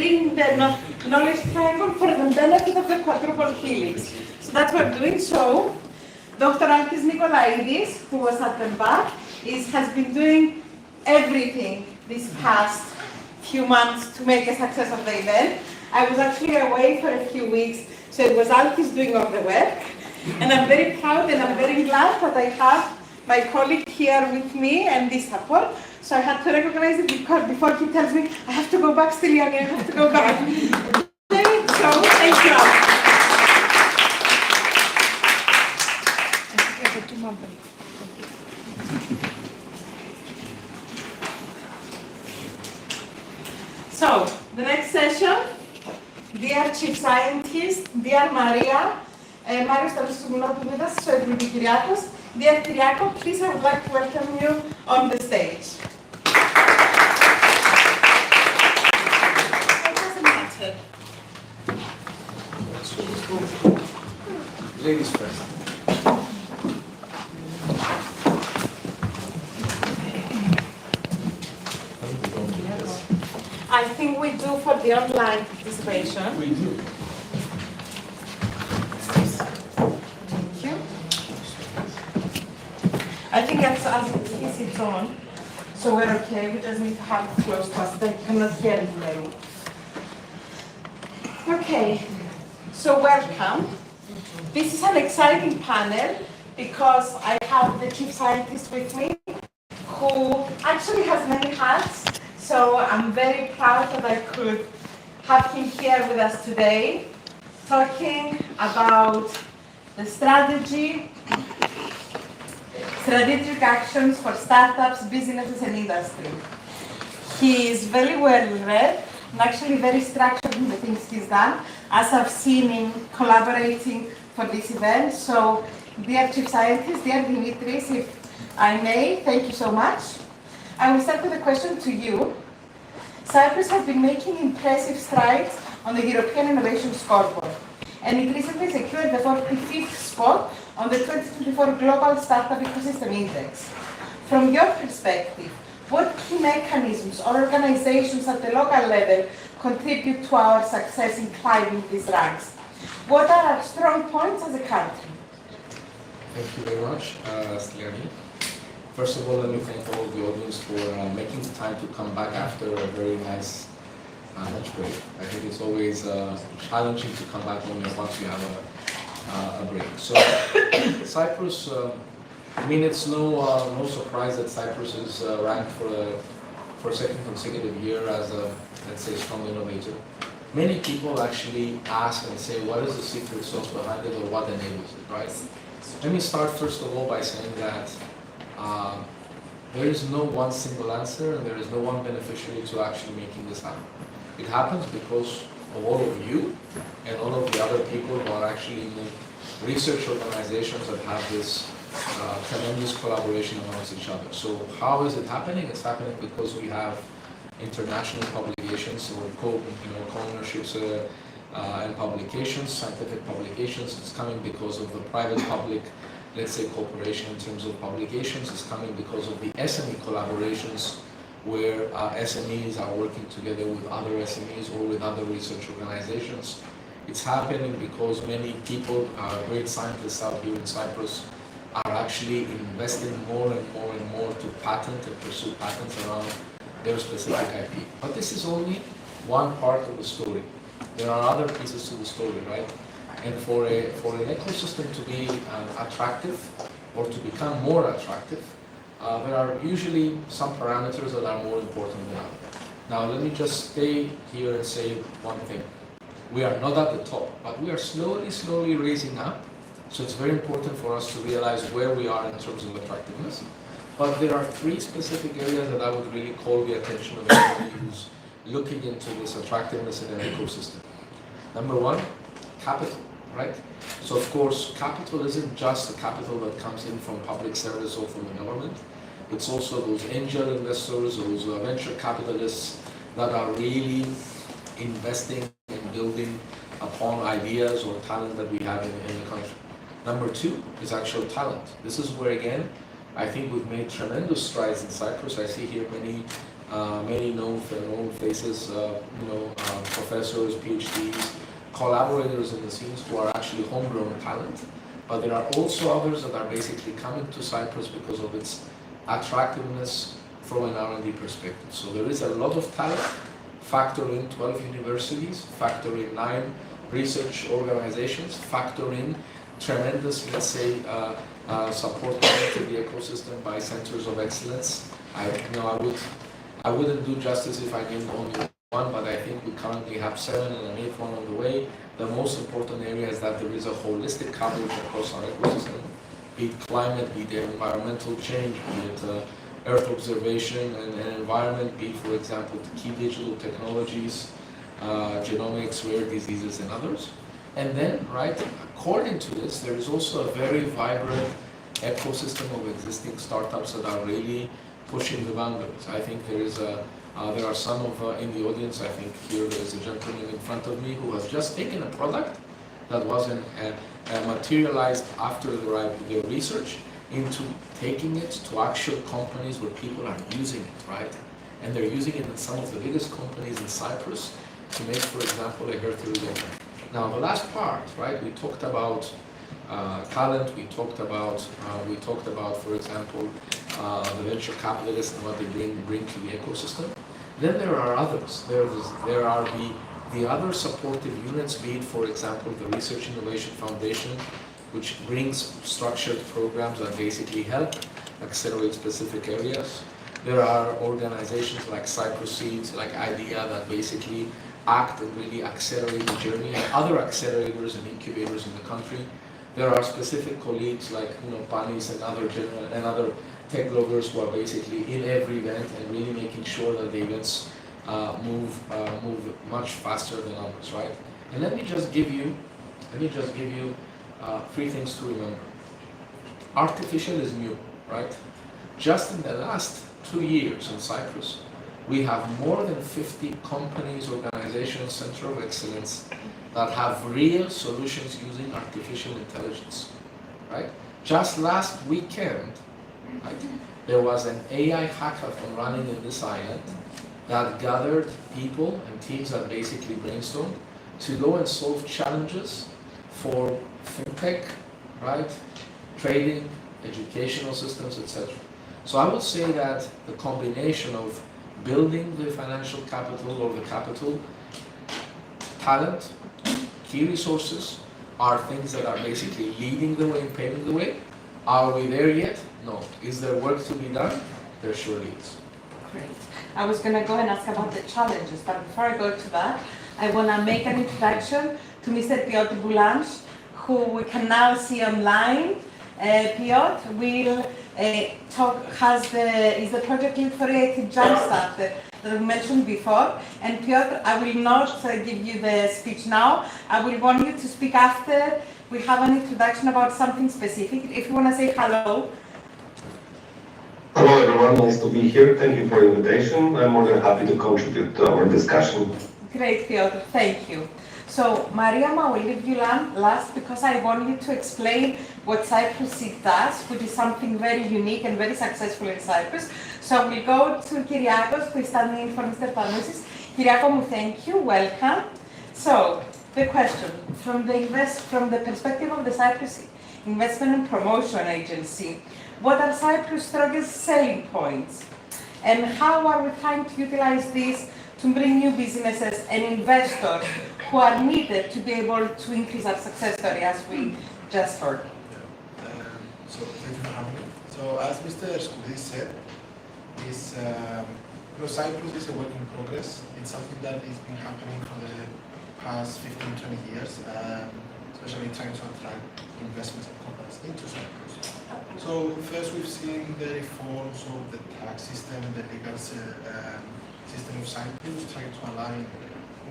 bring the knowledge triangle for the benefit of the quadruple helix. So that's what we're doing. So Dr. Alkis Nikolaidis, who was at the back, has been doing everything this past few months to make a success of the event. I was actually away for a few weeks, so it was Alkis doing all the work. And I'm very proud and I'm very glad that I have my colleague here with me and this support. So I had to recognize it because before he tells me, I have to go back, Styliani, I have to go back. So thank you all. So, the next session, dear Chief Scientist, dear Maria, Marios Taloustoumounou with us, so it will be Kyriakos. Dear Kyriakos, please, I would like to welcome you on the stage. It doesn't matter. Ladies first. I think we do for the online participation. We do. Thank you. I think as it is, it's on. So we're okay. We just need to have it close to us. They cannot hear it in the room. Okay. So welcome. This is an exciting panel because I have the chief scientist with me who actually has many hats. So I'm very proud that I could have him here with us today, talking about the strategic actions for startups, businesses, and industry. He is very well read and actually very structured in the things he's done, as I've seen him collaborating for this event. So, dear Chief Scientist, dear Dimitris, if I may, thank you so much. I will start with a question to you. Cyprus has been making impressive strides on the European Innovation Scoreboard, and it recently secured the 45th spot on the 2024 Global Startup Ecosystem Index. From your perspective, what key mechanisms or organizations at the local level contribute to our success in climbing these ranks? What are our strong points as a country? Thank you very much, Styliani. First of all, let me thank all of the audience for making the time to come back after a very nice lunch break. I think it's always challenging to come back once you have a break. So, Cyprus, I mean, it's no surprise that Cyprus is ranked for a second consecutive year as a, let's say, strong innovator. Many people actually ask and say, what is the secret sauce behind it or what enables it, right? Let me start first of all by saying that there is no one single answer and there is no one beneficiary to actually making this happen. It happens because of all of you and all of the other people who are actually in the research organizations that have this tremendous collaboration amongst each other. So how is it happening? It's happening because we have international publications or co-ownerships and publications, scientific publications. It's coming because of the private-public, let's say, cooperation in terms of publications. It's coming because of the SME collaborations where SMEs are working together with other SMEs or with other research organizations. It's happening because many people, great scientists out here in Cyprus, are actually investing more and more and more to patent and pursue patents around their specific IP. But this is only one part of the story. There are other pieces to the story, right? And for an ecosystem to be attractive or to become more attractive, there are usually some parameters that are more important than others. Now, let me just stay here and say one thing. We are not at the top, but we are slowly raising up. So it's very important for us to realize where we are in terms of attractiveness. But there are three specific areas that I would really call the attention of anybody who's looking into this attractiveness in an ecosystem. Number one, capital, right? So of course, capital isn't just the capital that comes in from public service or from the government. It's also those angel investors, those venture capitalists that are really investing and building upon ideas or talent that we have in the country. Number two is actual talent. This is where, again, I think we've made tremendous strides in Cyprus. I see here many known faces, from professors, PhDs, collaborators in the scenes who are actually homegrown talent. But there are also others that are basically coming to Cyprus because of its attractiveness from an R&D perspective. So there is a lot of talent. Factor in 12 universities, factor in 9 research organizations, factor in tremendous, let's say, support to the ecosystem by centers of excellence. I wouldn't do justice if I named only one, but I think we currently have 7 and an 8th one on the way. The most important area is that there is a holistic coverage across our ecosystem, be it climate, be it environmental change, be it Earth observation and environment, be it, for example, key digital technologies, genomics, rare diseases, and others. And then, right, according to this, there is also a very vibrant ecosystem of existing startups that are really pushing the boundaries. I think there are some in the audience. I think here there is a gentleman in front of me who has just taken a product that wasn't materialized after the research into taking it to actual companies where people are using it, right? And they're using it in some of the biggest companies in Cyprus to make, for example, a hair removal. Now, the last part, right? We talked about talent. We talked about, for example, the venture capitalists and what they bring to the ecosystem. Then there are others. There are the other supportive units, be it, for example, the Research Innovation Foundation, which brings structured programs that basically help accelerate specific areas. There are organizations like Cyprus Seeds, like IDEA, that basically act and really accelerate the journey, and other accelerators and incubators in the country. There are specific colleagues like Panis and other tech bloggers who are basically in every event and really making sure that the events move much faster than others, right? And let me just give you 3 things to remember. Artificial is new, right? Just in the last 2 years in Cyprus, we have more than 50 companies, organizations, center of excellence that have real solutions using artificial intelligence, right? Just last weekend, right, there was an AI hackathon running in this island that gathered people and teams that basically brainstormed to go and solve challenges for fintech, right, trading, educational systems, etc. So I would say that the combination of building the financial capital or the capital, talent, key resources are things that are basically leading the way and paving the way. Are we there yet? No. Is there work to be done? There surely is. Great. I was going to go and ask about the challenges, but before I go to that, I want to make an introduction to Mr. Piotr Boulange, who we can now see online. Piotr will is the project lead for EIT Jumpstart that we mentioned before. And Piotr, I will not give you the speech now. I will want you to speak after we have an introduction about something specific. If you want to say hello. Hello everyone, nice to be here. Thank you for the invitation. I'm more than happy to contribute to our discussion. Great, Piotr, thank you. So, Mariam, I will leave you last because I want you to explain what Cyprus Seed does, which is something very unique and very successful in Cyprus. So we'll go to Kyriakos, who is standing in for Mr. Panousis. Kyriakos, thank you, welcome. So, the question, from the perspective of the Cyprus Investment and Promotion Agency, what are Cyprus' strongest selling points? And how are we trying to utilize this to bring new businesses and investors who are needed to be able to increase our success story, as we just heard? So thank you for having me. So as Mr. Skoudis said, Cyprus is a work in progress. It's something that has been happening for the past 15-20 years, especially trying to attract investments and companies into Cyprus. So first we've seen the reforms of the tax system, the legal system of Cyprus, trying to align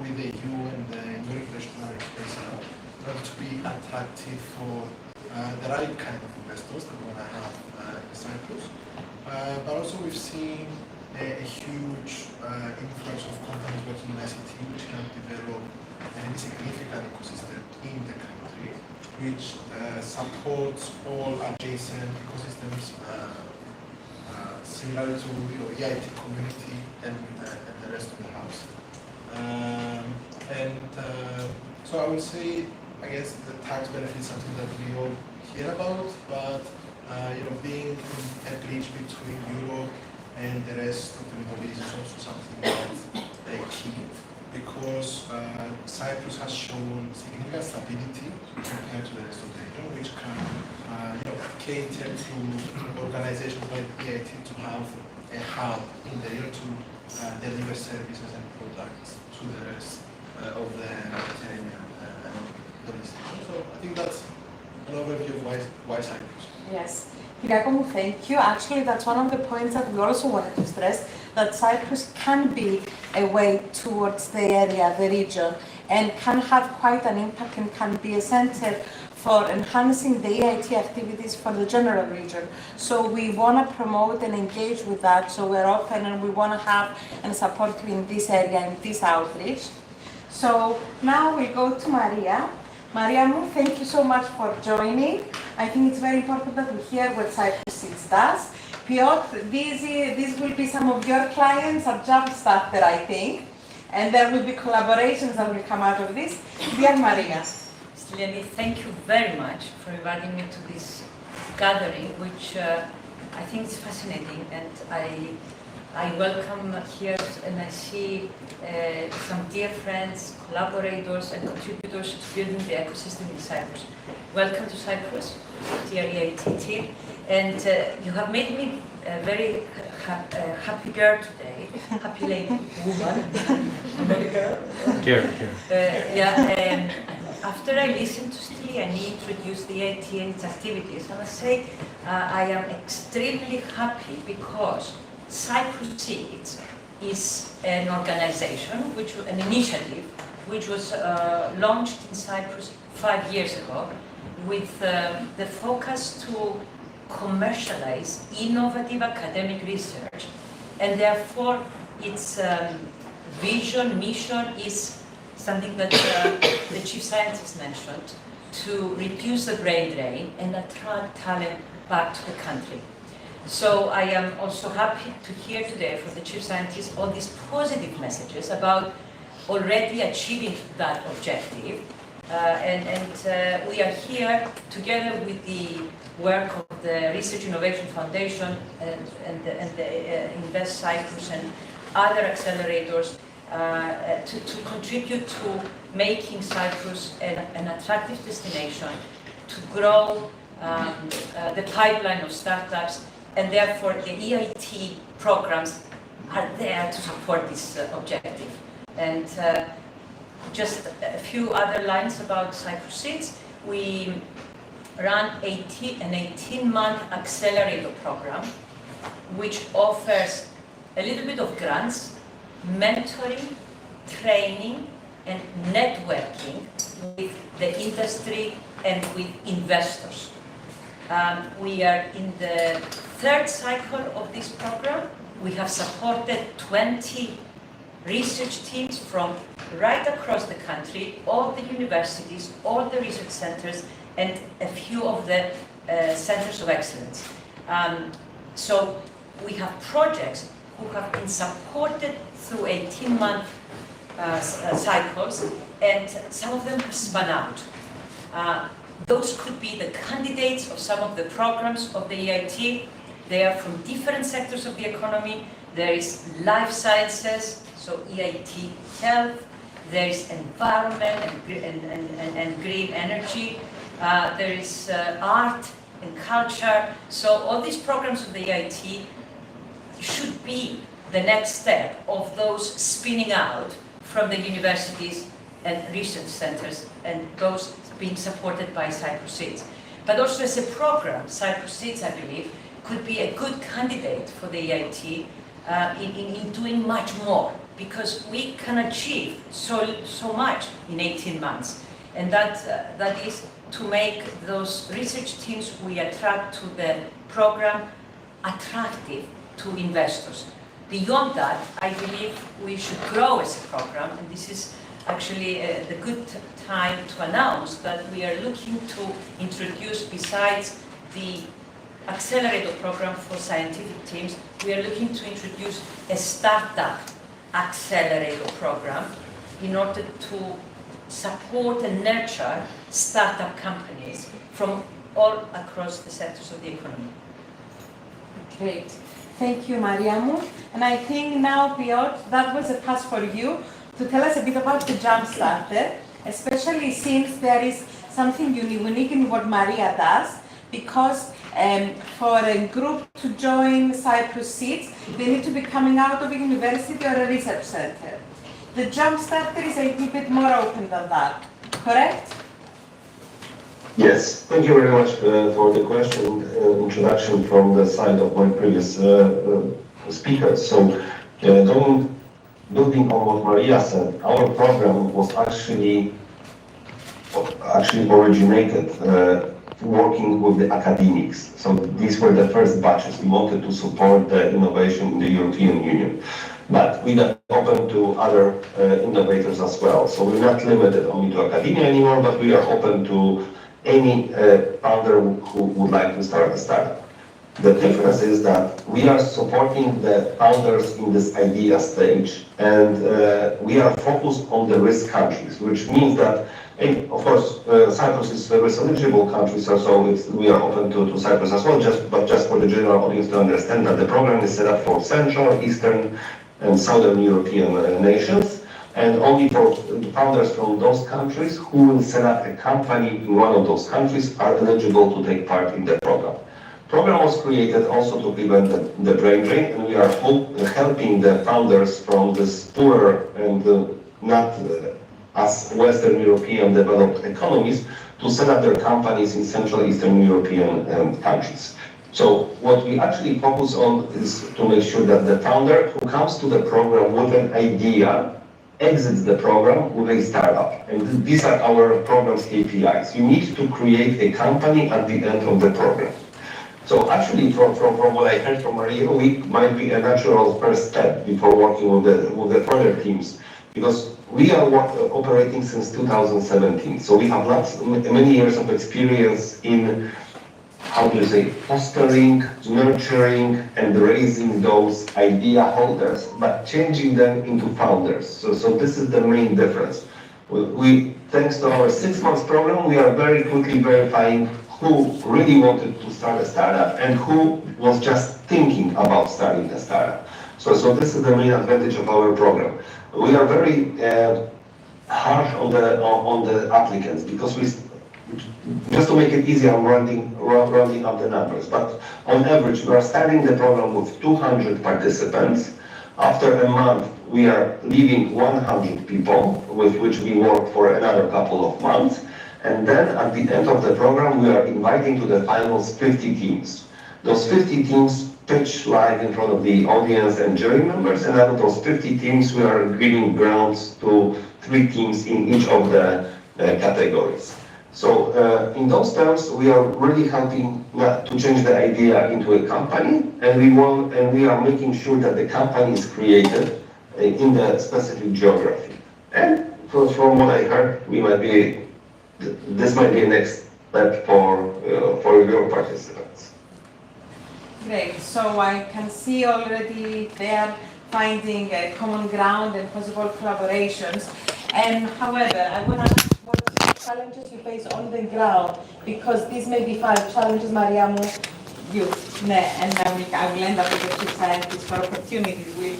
with the EU and the new regulations that are in place now, in order to be attractive for the right kind of investors that we want to have in Cyprus. But also we've seen a huge influx of companies working in ICT, which have developed a really significant ecosystem in the country, which supports all adjacent ecosystems similar to your EIT community and the rest of the house. And so I would say, I guess the tax benefit is something that we all hear about, but being a bridge between Europe and the rest of the Middle East is also something that they keep, because Cyprus has shown significant stability compared to the rest of the region, which can cater to organizations like EIT to have a hub in the region to deliver services and products to the rest of the Mediterranean and Middle East. So I think that's an overview of why Cyprus. Yes. Giacomo, thank you. Actually, that's one of the points that we also wanted to stress, that Cyprus can be a way towards the area, the region, and can have quite an impact and can be a center for enhancing the EIT activities for the general region. So we want to promote and engage with that, so we're open and we want to have and support you in this area, in this outreach. So now we go to Maria. Mariamu, thank you so much for joining. I think it's very important that we hear what Cyprus does. Piotr, these will be some of your clients at Jumpstarter, I think, and there will be collaborations that will come out of this. Dear Maria. Styliani, thank you very much for inviting me to this gathering, which I think is fascinating, and I welcome here and I see some dear friends, collaborators and contributors to building the ecosystem in Cyprus. Welcome to Cyprus, dear EIT team, and you have made me a very happy girl today, happy lady, woman, after I listened to Styliani introduce the EIT and its activities, I must say I am extremely happy because Cyprus Seeds is an organization, an initiative, which was launched in Cyprus 5 years ago, with the focus to commercialize innovative academic research, and therefore its vision, mission is something that the chief scientist mentioned, to reduce the brain drain and attract talent back to the country. So I am also happy to hear today from the chief scientist all these positive messages about already achieving that objective. We are here together with the work of the Research Innovation Foundation and the Invest Cyprus and other accelerators to contribute to making Cyprus an attractive destination, to grow the pipeline of startups, and therefore the EIT programs are there to support this objective. And just a few other lines about Cyprus Seeds. We run an 18-month accelerator program, which offers a little bit of grants, mentoring, training, and networking with the industry and with investors. We are in the third cycle of this program. We have supported 20 research teams from right across the country, all the universities, all the research centers, and a few of the centers of excellence. So we have projects who have been supported through 18-month cycles, and some of them have spun out. Those could be the candidates of some of the programs of the EIT. They are from different sectors of the economy. There is life sciences, so EIT health. There is environment and green energy. There is art and culture. So all these programs of the EIT should be the next step of those spinning out from the universities and research centers, and those being supported by Cyprus Seeds. But also as a program, Cyprus Seeds, I believe, could be a good candidate for the EIT in doing much more, because we can achieve so much in 18 months. And that is to make those research teams we attract to the program attractive to investors. Beyond that, I believe we should grow as a program, and this is actually the good time to announce that we are looking to introduce, besides the accelerator program for scientific teams, we are looking to introduce a startup accelerator program in order to support and nurture startup companies from all across the sectors of the economy. Great. Thank you, Mariamu. And I think now, Piotr, that was a pass for you to tell us a bit about the Jumpstarter, especially since there is something unique in what Maria does, because for a group to join Cyprus Seeds, they need to be coming out of a university or a research center. The Jumpstarter is a little bit more open than that, correct? Yes, thank you very much for the question, introduction from the side of my previous speakers. So, building on what Maria said, our program was actually originated working with the academics. So these were the first batches. We wanted to support the innovation in the European Union. But we are open to other innovators as well. So we're not limited only to academia anymore, but we are open to any founder who would like to start a startup. The difference is that we are supporting the founders in this idea stage, and we are focused on the risk countries, which means that, of course, Cyprus is a risk eligible country, so we are open to Cyprus as well, but just for the general audience to understand that the program is set up for Central, Eastern, and Southern European nations, and only for founders from those countries who will set up a company in one of those countries are eligible to take part in the program. The program was created also to prevent the brain drain, and we are helping the founders from this poorer and not as Western European developed economies to set up their companies in Central Eastern European countries. So what we actually focus on is to make sure that the founder who comes to the program with an idea exits the program with a startup. And these are our program's KPIs. You need to create a company at the end of the program. So actually, from what I heard from Maria, we might be a natural first step before working with the further teams, because we are operating since 2017. So we have many years of experience in, how do you say, fostering, nurturing, and raising those idea holders, but changing them into founders. So this is the main difference. Thanks to our 6 months program, we are very quickly verifying who really wanted to start a startup and who was just thinking about starting a startup. So this is the main advantage of our program. We are very harsh on the applicants, because just to make it easier, I'm rounding up the numbers, but on average, we are starting the program with 200 participants. After a month, we are leaving 100 people, with which we work for another couple of months. And then at the end of the program, we are inviting to the finals 50 teams. Those 50 teams pitch live in front of the audience and jury members, and out of those 50 teams, we are giving grants to 3 teams in each of the categories. So in those terms, we are really helping to change the idea into a company, and we are making sure that the company is created in the specific geography. And from what I heard, this might be a next step for your participants. Great. So I can see already they are finding a common ground and possible collaborations. And however, I want to ask what challenges you face on the ground, because these may be 5 challenges, Mariamu, you, and I will end up with the 2 scientists for opportunities which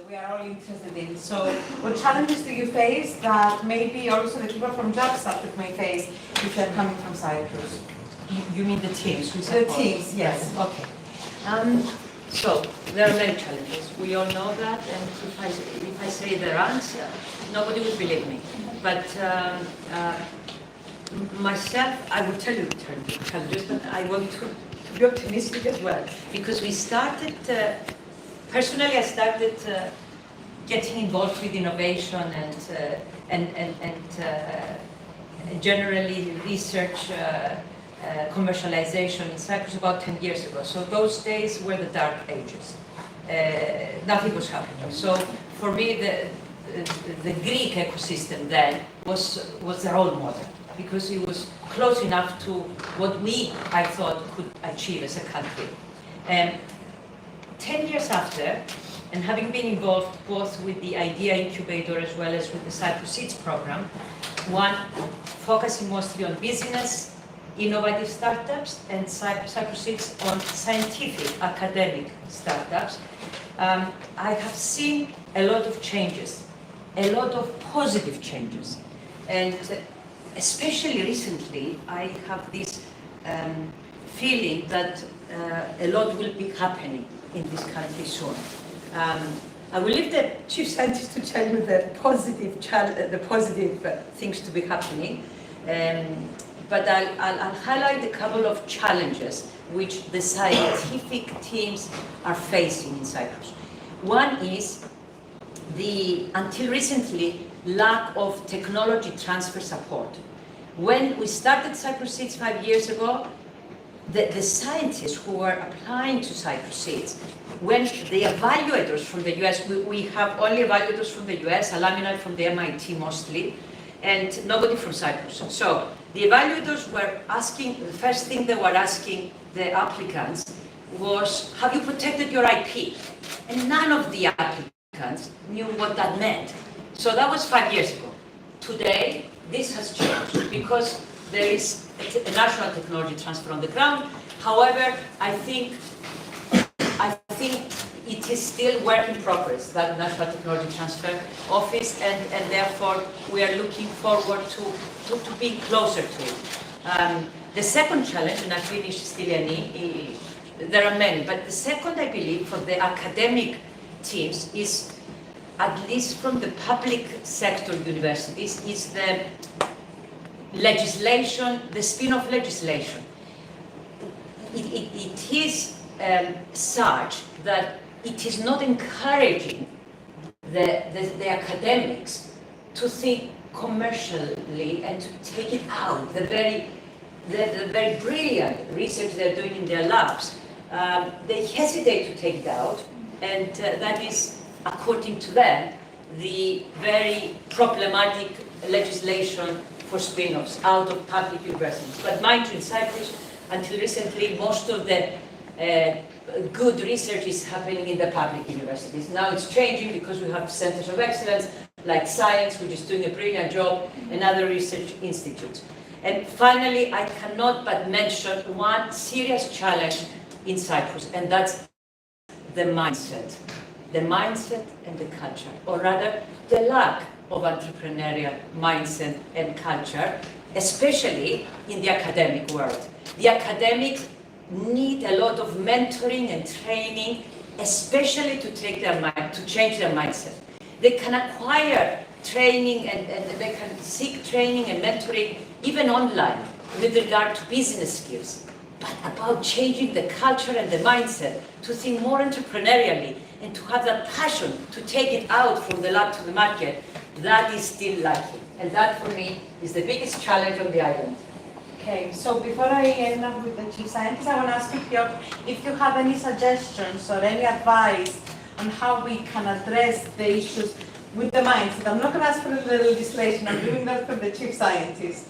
we are all interested in. So what challenges do you face that maybe also the people from Jumpstarter may face if they're coming from Cyprus? You mean the teams? The teams, yes. Okay. So there are many challenges. We all know that, and if I say the answer, nobody will believe me. But myself, I will tell you the challenges, but I want to be optimistic as well, because we started. Personally, I started getting involved with innovation and generally research. Commercialization in Cyprus about 10 years ago. So those days were the dark ages. Nothing was happening. So for me, the Greek ecosystem then was the role model, because it was close enough to what I thought, could achieve as a country. 10 years after, and having been involved both with the Idea Incubator as well as with the Cyprus Seeds program, one focusing mostly on business, innovative startups, and Cyprus Seeds on scientific, academic startups, I have seen a lot of changes, a lot of positive changes. And especially recently, I have this feeling that a lot will be happening in this country soon. I will leave the chief scientist to tell you the positive things to be happening, but I'll highlight a couple of challenges which the scientific teams are facing in Cyprus. One is the, until recently, lack of technology transfer support. When we started Cyprus Seeds 5 years ago, the scientists who were applying to Cyprus Seeds, when the evaluators from the US, we have only evaluators from the US, alumni from the MIT mostly, and nobody from Cyprus. So the evaluators were asking, the first thing they were asking the applicants was, have you protected your IP? And none of the applicants knew what that meant. So that was 5 years ago. Today, this has changed because there is a national technology transfer on the ground. However, I think it is still work in progress, that National Technology Transfer Office, and therefore we are looking forward to being closer to it. The second challenge, and I finish, Styliani, there are many, but the second, I believe, for the academic teams is, at least from the public sector universities, is the legislation, the spin-off legislation. It is such that it is not encouraging the academics to think commercially and to take it out. The very brilliant research they're doing in their labs, they hesitate to take it out, and that is, according to them, the very problematic legislation for spin-offs out of public universities. But mind you, in Cyprus, until recently, most of the good research is happening in the public universities. Now it's changing because we have centers of excellence like Cyens, which is doing a brilliant job, and other research institutes. And finally, I cannot but mention one serious challenge in Cyprus, and that's the mindset. The mindset and the culture, or rather, the lack of entrepreneurial mindset and culture, especially in the academic world. The academics need a lot of mentoring and training, especially to change their mindset. They can acquire training and they can seek training and mentoring even online with regard to business skills. But about changing the culture and the mindset to think more entrepreneurially and to have that passion to take it out from the lab to the market, that is still lacking. And that for me is the biggest challenge on the island. Okay, so before I end up with the chief scientist, I want to ask you, Piotr, if you have any suggestions or any advice on how we can address the issues with the mindset. I'm not going to ask for the legislation, I'm doing that for the chief scientist.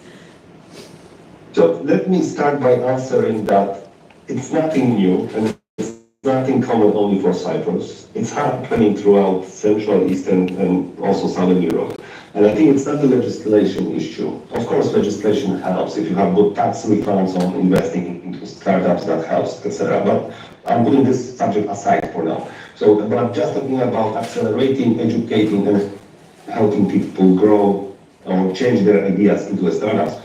So let me start by answering that it's nothing new and it's nothing common only for Cyprus. It's happening throughout Central, Eastern, and also Southern Europe. And I think it's not a legislation issue. Of course, legislation helps. If you have good tax refunds on investing into startups, that helps, etc. But I'm putting this subject aside for now. So, but just talking about accelerating, educating, and helping people grow or change their ideas into startups,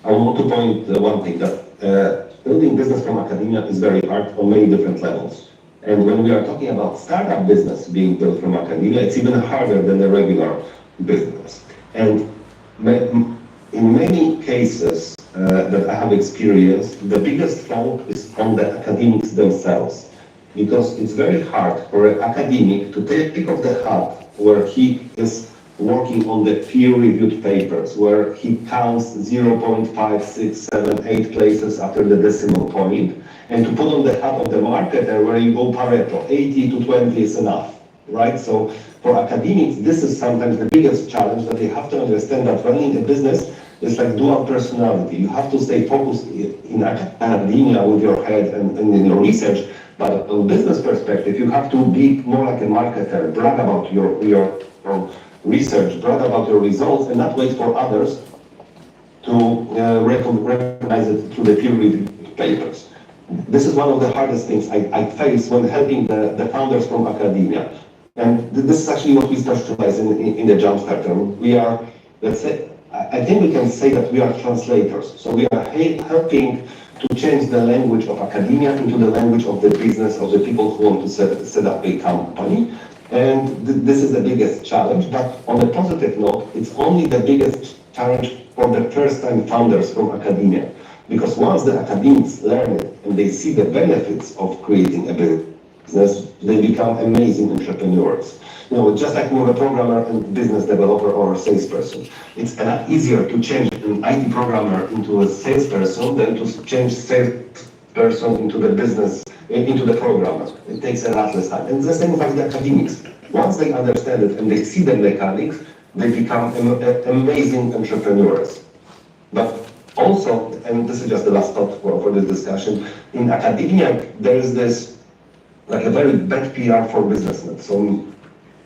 I want to point one thing, that building business from academia is very hard on many different levels. And when we are talking about startup business being built from academia, it's even harder than the regular business. And in many cases that I have experienced, the biggest fault is on the academics themselves. Because it's very hard for an academic to take off the hat where he is working on the peer-reviewed papers, where he counts 0.5, 6, 7, 8 places after the decimal point, and to put on the hat of the marketer where you go Pareto, 80 to 20 is enough, right? So for academics, this is sometimes the biggest challenge, that they have to understand that running a business is like dual personality. You have to stay focused in academia with your head and in your research, But from business perspective, you have to be more like a marketer, brag about your research, brag about your results, and not wait for others to recognize it through the peer-reviewed papers. This is one of the hardest things I face when helping the founders from academia. And this is actually what we specialize in the Jumpstarter. We are, let's say, I think we can say that we are translators. So we are helping to change the language of academia into the language of the business, of the people who want to set up a company. And this is the biggest challenge. But on a positive note, it's only the biggest challenge for the first-time founders from academia. Because once the academics learn it and they see the benefits of creating a business, they become amazing entrepreneurs. You know, just like with a programmer and business developer or a salesperson, it's a lot easier to change an IT programmer into a salesperson than to change salesperson into the business, into the programmer. It takes a lot less time. And it's the same with the academics. Once they understand it and they see the mechanics, they become amazing entrepreneurs. But also, and this is just the last thought for this discussion, in academia, there is this, like a very bad PR for businessmen. So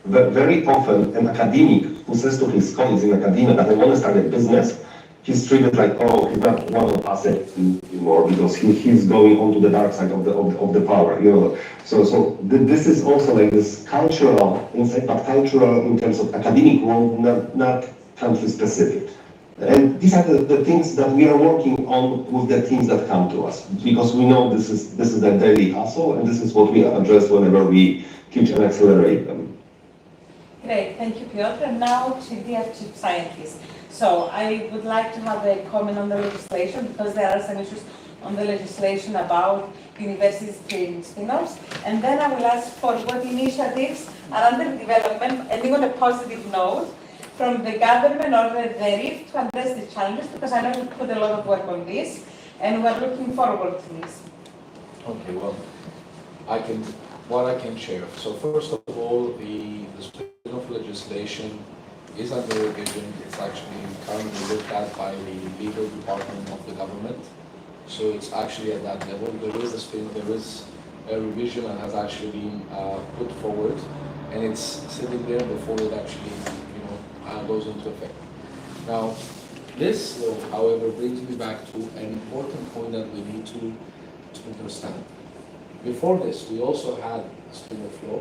very often an academic who says to his colleagues in academia that I want to start a business, he's treated like, oh, he's not one of us anymore because he's going onto the dark side of the power, you know. So this is also like this cultural insight, but cultural in terms of academic world, not country specific. And these are the things that we are working on with the teams that come to us, because we know this is the daily hustle, and this is what we address whenever we teach and accelerate them. Great, thank you, Piotr. And now to dear chief scientist. So I would like to have a comment on the legislation, because there are some issues on the legislation about universities creating spin-offs. And then I will ask for what initiatives are under development, and on a positive note, from the government or the RIF to address the challenges, because I know you put a lot of work on this, and we're looking forward to this. Okay, well, what I can share. So first of all, the spin-off legislation is under revision. It's actually currently looked at by the legal department of the government. So it's actually at that level. There is a revision that has actually been put forward, and it's sitting there before it actually, goes into effect. Now, this law, however, brings me back to an important point that we need to understand. Before this, we also had a spin-off law,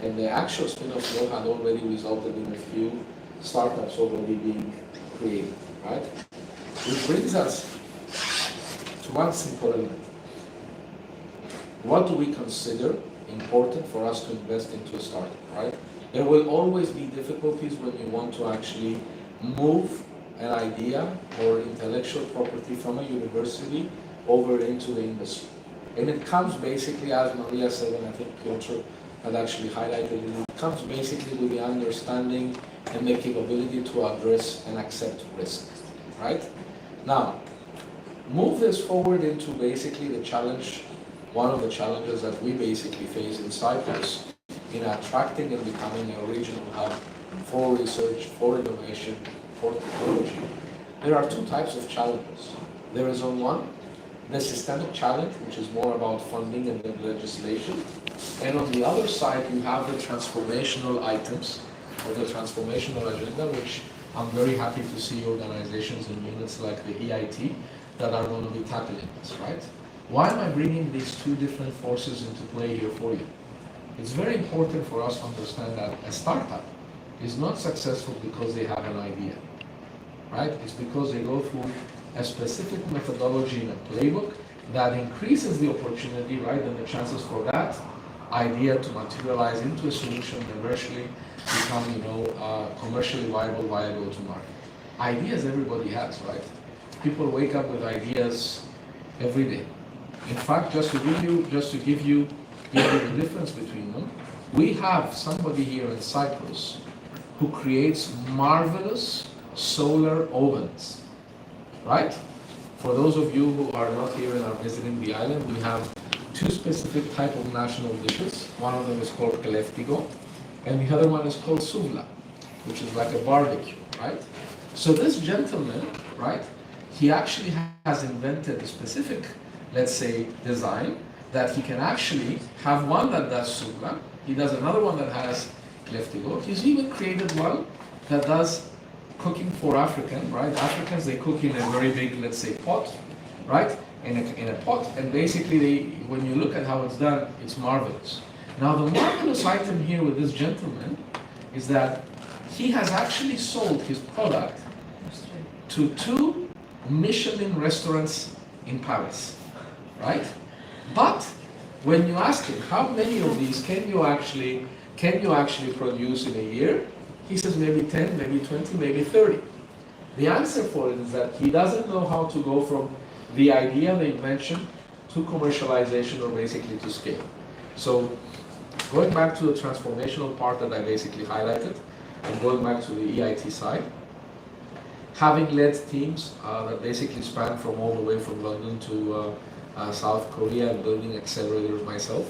and the actual spin-off law had already resulted in a few startups already being created, right? Which brings us to one simple element. What do we consider important for us to invest into a startup, right? There will always be difficulties when you want to actually move an idea or intellectual property from a university over into the industry. And it comes basically, as Maria said, and I think Piotr had actually highlighted it comes basically with the understanding and the capability to address and accept risk, right? Now, move this forward into basically the challenge, one of the challenges that we basically face in Cyprus, in attracting and becoming a regional hub for research, for innovation, for technology. There are two types of challenges. There is on one, the systemic challenge, which is more about funding and legislation. And on the other side, you have the transformational items, or the transformational agenda, which I'm very happy to see organizations and units like the EIT that are going to be tackling this, right? Why am I bringing these two different forces into play here for you? It's very important for us to understand that a startup is not successful because they have an idea, right? It's because they go through a specific methodology in a playbook that increases the opportunity, right, and the chances for that idea to materialize into a solution and eventually become, commercially viable via go-to-market. Ideas everybody has, right? People wake up with ideas every day. In fact, just to give you the difference between them, we have somebody here in Cyprus who creates marvelous solar ovens, right? For those of you who are not here and are visiting the island, we have two specific type of national dishes. One of them is called keleftigo, and the other one is called souvla, which is like a barbecue, right? So this gentleman, right, he actually has invented a specific, let's say, design that he can actually have one that does Sugla, he does another one that has Leftigo. He's even created one that does cooking for African, right? Africans, they cook in a very big, let's say, pot, right? In a pot, and basically, when you look at how it's done, it's marvelous. Now, the marvelous item here with this gentleman is that he has actually sold his product to 2 Michelin restaurants in Paris, right? But when you ask him how many of these can you actually produce in a year, he says maybe 10, maybe 20, maybe 30. The answer for it is that he doesn't know how to go from the idea, the invention, to commercialization, or basically to scale. So going back to the transformational part that I basically highlighted, and going back to the EIT side, having led teams that basically span from all the way from London to South Korea and building accelerators myself,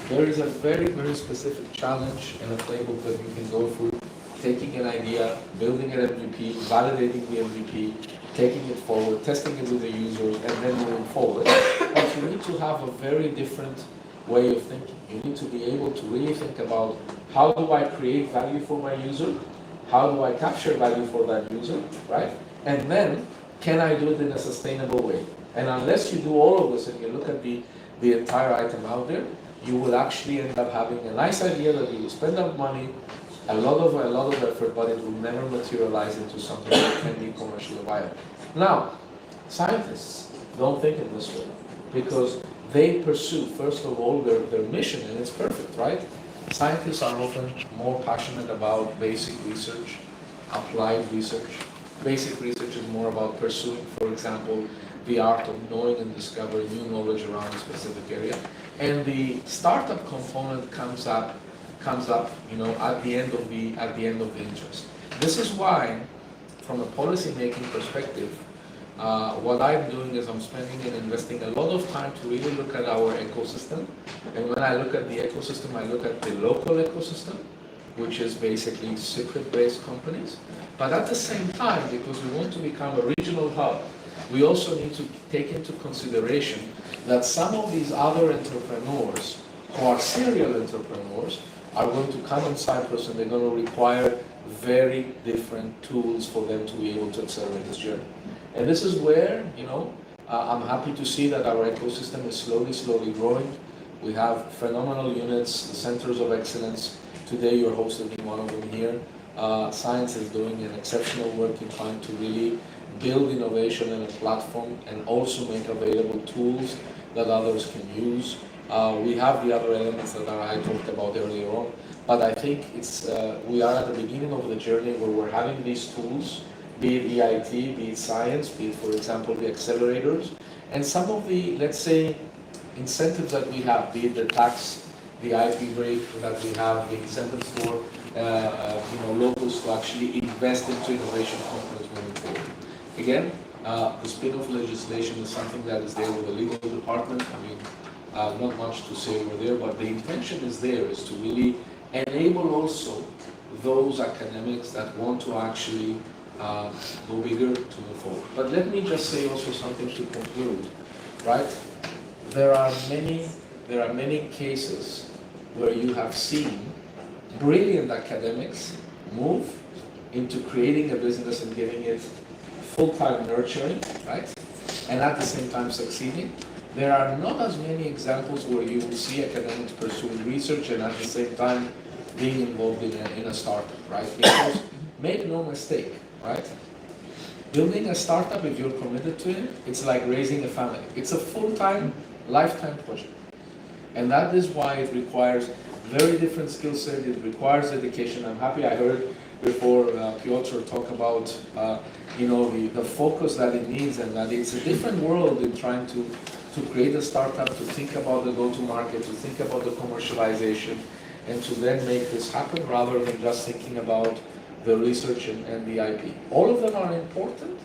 there is a very, very specific challenge and a playbook that you can go through, taking an idea, building an MVP, validating the MVP, taking it forward, testing it with the users, and then moving forward. But you need to have a very different way of thinking. You need to be able to really think about, how do I create value for my user? How do I capture value for that user, right? And then, can I do it in a sustainable way? And unless you do all of this and you look at the entire item out there, you will actually end up having a nice idea that you will spend up money, a lot of effort, but it will never materialize into something that can be commercially viable. Now, scientists don't think in this way, because they pursue, first of all, their mission, and it's perfect, right? Scientists are often more passionate about basic research, applied research. Basic research is more about pursuing, for example, the art of knowing and discovering new knowledge around a specific area. And the startup component comes up, at the end of the interest. This is why, from a policy making perspective, what I'm doing is I'm spending and investing a lot of time to really look at our ecosystem. And when I look at the ecosystem, I look at the local ecosystem, which is basically Cypriot-based companies. But at the same time, because we want to become a regional hub, we also need to take into consideration that some of these other entrepreneurs, who are serial entrepreneurs, are going to come in Cyprus, and they're going to require very different tools for them to be able to accelerate this journey. And this is where, I'm happy to see that our ecosystem is slowly growing. We have phenomenal units, the centers of excellence. Today you're hosting one of them here. Cyens is doing an exceptional work in trying to really build innovation in a platform and also make available tools that others can use. We have the other elements that I talked about earlier on, but I think we are at the beginning of the journey where we're having these tools, be it EIT, be it Cyens, be it, for example, the accelerators, and some of the, let's say, incentives that we have, be it the tax, the IP break that we have, the incentives for locals to actually invest into innovation companies moving forward. Again, the spin-off legislation is something that is there with the legal department. Not much to say over there, but the intention is to really enable also those academics that want to actually go bigger to move forward. But let me just say also something to conclude, right? There are many cases where you have seen brilliant academics move into creating a business and giving it full-time nurturing, right? And at the same time succeeding. There are not as many examples where you will see academics pursuing research and at the same time being involved in a startup, right? Because make no mistake, right? Building a startup, if you're committed to it, it's like raising a family. It's a full-time, lifetime project. And that is why it requires very different skill set, it requires dedication. I'm happy I heard before Piotr talk about the focus that it needs, and that it's a different world in trying to create a startup, to think about the go-to-market, to think about the commercialization, and to then make this happen rather than just thinking about the research and the IP. All of them are important,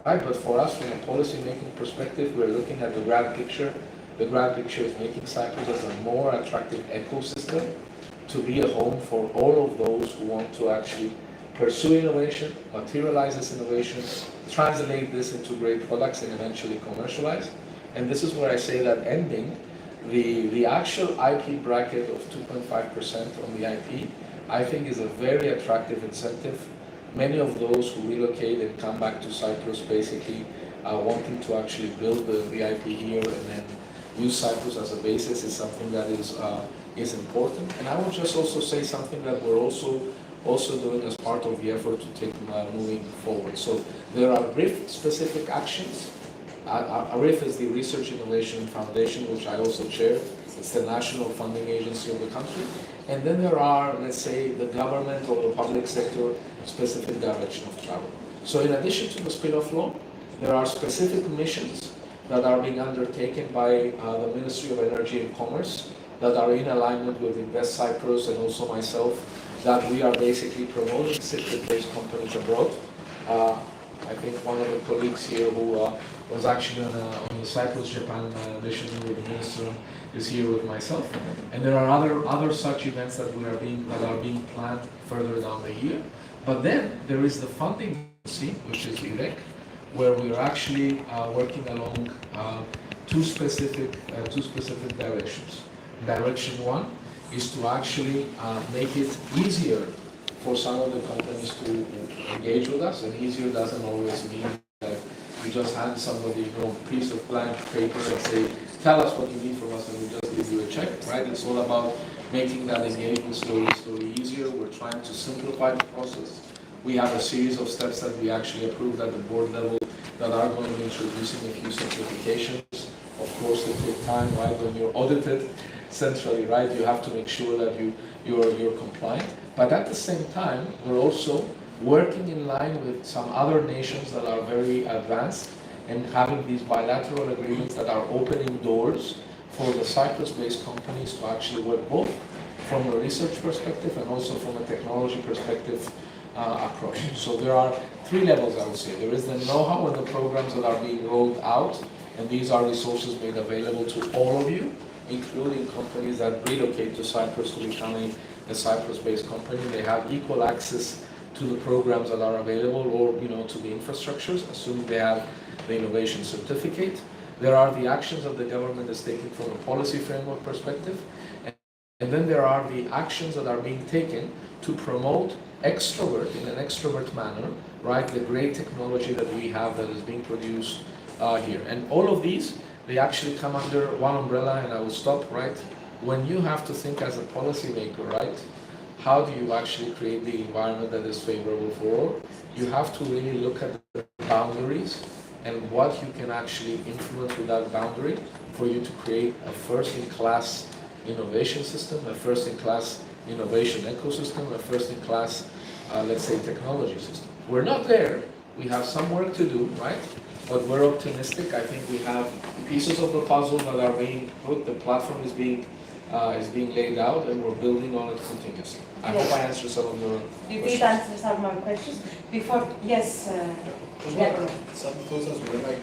right? But for us, from a policy-making perspective, we're looking at the grand picture. The grand picture is making Cyprus as a more attractive ecosystem to be a home for all of those who want to actually pursue innovation, materialize this innovation, translate this into great products, and eventually commercialize. And this is where I say that ending, The actual IP bracket of 2.5% on the IP, I think is a very attractive incentive. Many of those who relocate and come back to Cyprus basically wanting to actually build the IP here and then use Cyprus as a basis is something that is important. And I would just also say something that we're also doing as part of the effort to take moving forward. So there are RIF specific actions. RIF is the Research Innovation Foundation, which I also chair. It's the national funding agency of the country. And then there are, let's say, the government or the public sector specific direction of travel. So in addition to the spin-off law, there are specific missions that are being undertaken by the Ministry of Energy and Commerce that are in alignment with Invest Cyprus and also myself, that we are basically promoting Cyprus-based companies abroad. I think one of the colleagues here who was actually on the Cyprus-Japan mission with the minister is here with myself. And there are other such events that are being planned further down the year. But then there is the funding agency, which is EIT, where we are actually working along two specific directions. Direction one is to actually make it easier for some of the companies to engage with us, and easier doesn't always mean that you just hand somebody a piece of blank paper and say, tell us what you need from us, and we just give you a check, right? It's all about making that engagement slowly easier. We're trying to simplify the process. We have a series of steps that we actually approved at the board level that are going to be introducing a few simplifications. Of course, they take time, right? When you're audited centrally, right, you have to make sure that you're compliant. But at the same time, we're also working in line with some other nations that are very advanced and having these bilateral agreements that are opening doors for the Cyprus-based companies to actually work both from a research perspective and also from a technology perspective approach. So there are three levels, I would say. There is the know-how and the programs that are being rolled out, and these are resources made available to all of you, including companies that relocate to Cyprus to become a Cyprus-based company. They have equal access to the programs that are available, or to the infrastructures, assuming they have the innovation certificate. There are the actions that the government is taking from a policy framework perspective, and then there are the actions that are being taken to promote in an extrovert manner, right, the great technology that we have that is being produced here. And all of these, they actually come under one umbrella, and I will stop, right? When you have to think as a policymaker, right, how do you actually create the environment that is favorable for all? You have to really look at the boundaries and what you can actually influence with that boundary for you to create a first-in-class innovation system, a first-in-class innovation ecosystem, a first-in-class, let's say, technology system. We're not there. We have some work to do, right? But we're optimistic. I think we have pieces of the puzzle that are being put. The platform is being laid out, and we're building on it continuously. I hope I answered some of your questions. You did answer some of my questions. Before, yes. Some thoughts as well, like,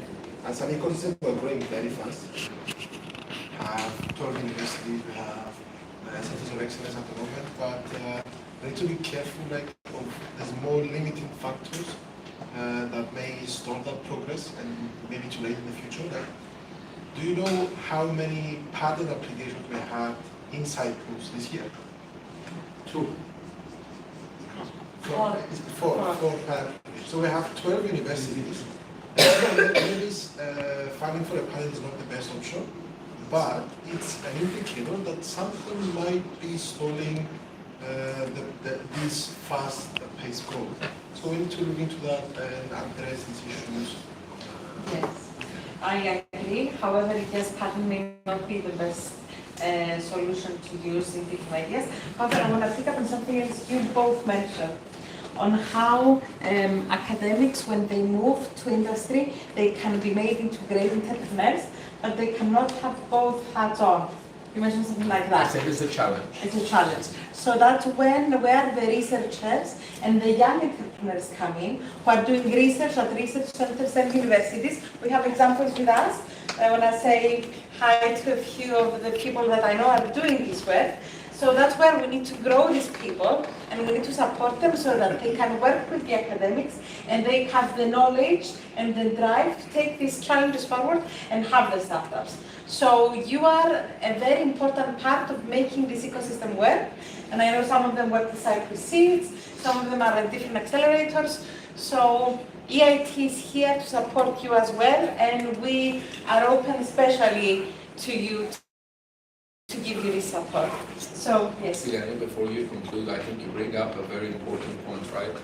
as an ecosystem, we're growing very fast. We have 12 universities, we have centers of excellence at the moment, but we need to be careful, like, there's more limiting factors that may stall that progress and maybe too late in the future. Like, do you know how many patent applications we had in Cyprus this year? Two. Four patent. So we have 12 universities. Maybe filing for a patent is not the best option, but it's an indicator that something might be stalling this fast-paced growth. So we need to look into that and address these issues. Yes, I agree. However, yes, patent may not be the best solution to use in different ideas. However, I want to pick up on something else you both mentioned, on how academics, when they move to industry, they can be made into great entrepreneurs, but they cannot have both hats on. You mentioned something like that. I think it's a challenge. It's a challenge. So that's where the researchers and the young entrepreneurs come in, who are doing research at research centers and universities. We have examples with us. I want to say hi to a few of the people that I know are doing this work. So that's where we need to grow these people and we need to support them so that they can work with the academics and they have the knowledge and the drive to take these challenges forward and have the startups. So you are a very important part of making this ecosystem work, and I know some of them work with Cyprus Seeds, some of them are at different accelerators. So EIT is here to support you as well, and we are open especially to you to give you this support. So, yes. Silene, before you conclude, I think you bring up a very important point, right?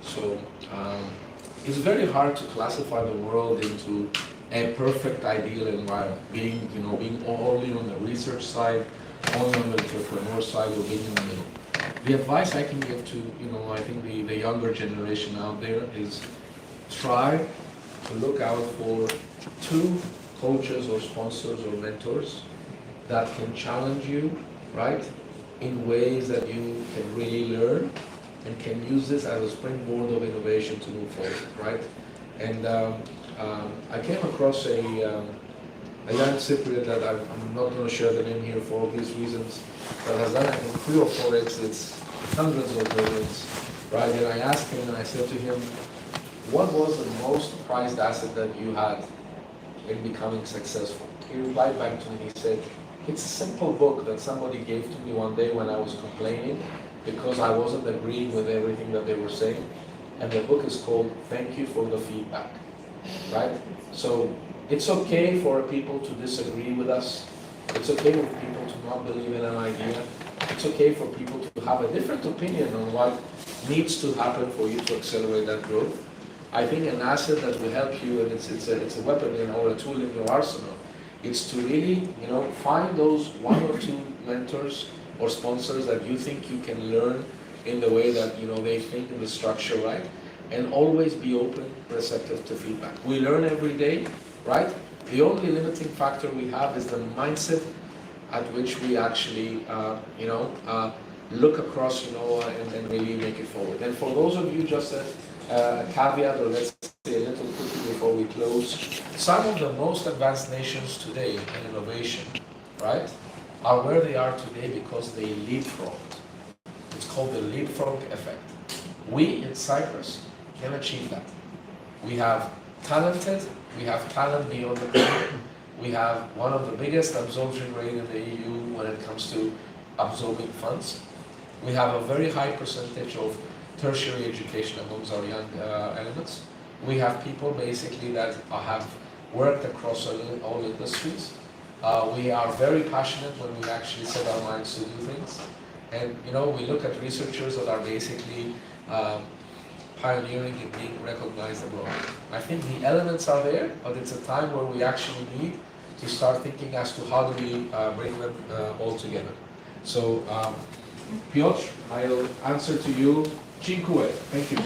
So, it's very hard to classify the world into a perfect ideal environment, being only on the research side, only on the entrepreneur side, or being in the middle. The advice I can give to, I think the younger generation out there is try to look out for 2 coaches or sponsors or mentors that can challenge you, right, in ways that you can really learn and can use this as a springboard of innovation to move forward, right? And I came across a young Cypriot that I'm not going to share the name here for obvious reasons, that has done I think 3 or 4 exits, hundreds of millions, right? And I asked him and I said to him, what was the most prized asset that you had in becoming successful? He replied back to me, he said, it's a simple book that somebody gave to me one day when I was complaining because I wasn't agreeing with everything that they were saying. And the book is called Thank You for the Feedback, right? So it's okay for people to disagree with us. It's okay for people to not believe in an idea. It's okay for people to have a different opinion on what needs to happen for you to accelerate that growth. I think an asset that will help you, and it's a weapon or a tool in your arsenal, it's to really, find those 1 or 2 mentors or sponsors that you think you can learn in the way that, they think in the structure, right? And always be open, receptive to feedback. We learn every day, right? The only limiting factor we have is the mindset at which we actually, look across, and really make it forward. And for those of you, just a caveat, or let's say a little quickly before we close, some of the most advanced nations today in innovation, right, are where they are today because they leapfrogged. It's called the leapfrog effect. We in Cyprus can achieve that. We have talent beyond the country. We have one of the biggest absorption rate in the EU when it comes to absorbing funds. We have a very high percentage of tertiary education amongst our young elements. We have people basically that have worked across all industries. We are very passionate when we actually set our minds to do things. And we look at researchers that are basically pioneering and being recognized abroad. I think the elements are there, but it's a time where we actually need to start thinking as to how do we bring them all together. So, Piotr, I'll answer to you. Dziękuję. Thank you.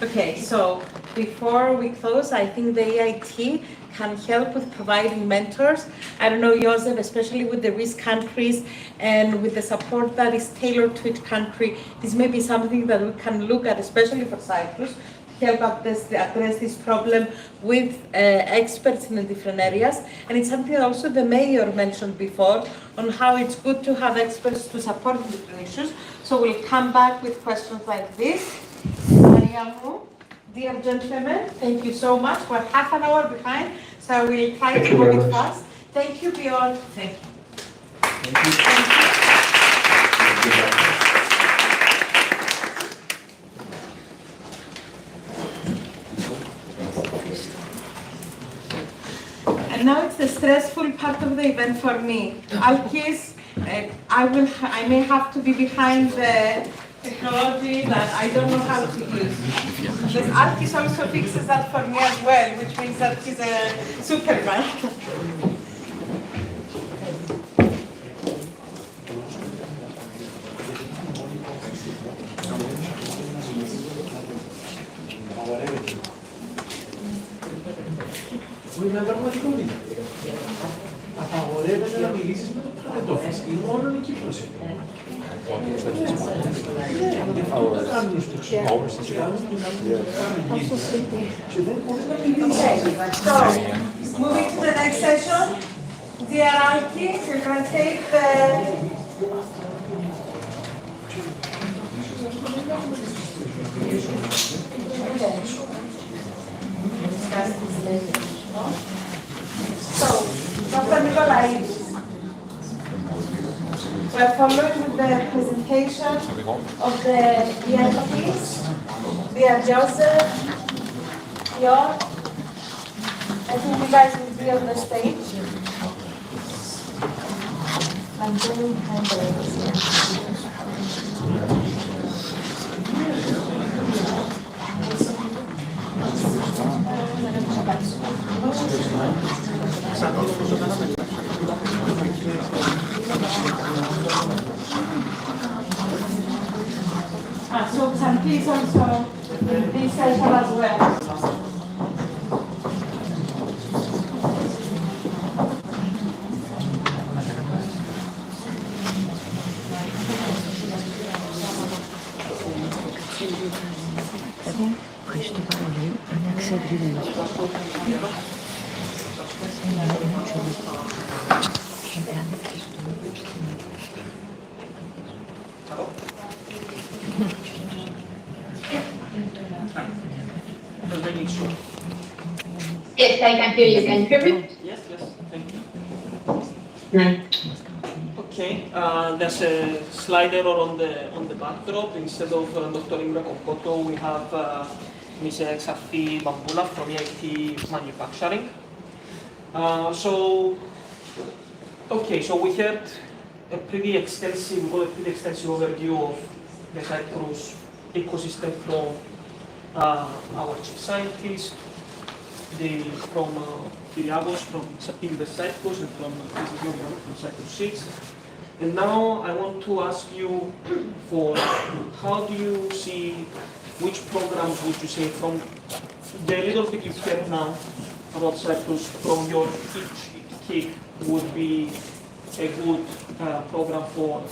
Okay, so before we close, I think the EIT can help with providing mentors. I don't know, Joseph, especially with the RIS countries and with the support that is tailored to each country. This may be something that we can look at, especially for Cyprus, to help address this problem with experts in the different areas. And it's something also the mayor mentioned before on how it's good to have experts to support the different issues. So we'll come back with questions like this. Dear gentlemen, thank you so much. We're half an hour behind, so we'll try to move it fast. Thank you, Bjorn. Thank you. Thank you. And now it's the stressful part of the event for me. Alkis, I may have to be behind the technology that I don't know how to use. Because Alkis also fixes that for me as well, which means that he's a Superman. Απαγορεύεται να μιλήσεις με το πρωτοφύση, μόνο η Κύπρος είναι. So, moving to the next session, dear Alkis, you can take the Discuss this later. No? So, Dr. Nikolai, we're following with the presentation of the EITs. We are Joseph, Yor. I think you guys will be on the stage. I'm doing so some please also be self as well. Yes, I can hear you. Can you hear me? Yes, thank you. Right. Okay, there's a slide error on the backdrop. Instead of Dr. Imre Kokkoto, we have Ms. Xafi Bambula from EIT Manufacturing. So we had a pretty extensive overview of the Cyprus ecosystem from our chief scientist, from Kyriakos from Cyprus, and from Cyprus 6. And now I want to ask you for how do you see, which programs would you say from the little bit you've heard now about Cyprus from your kick would be a good program for,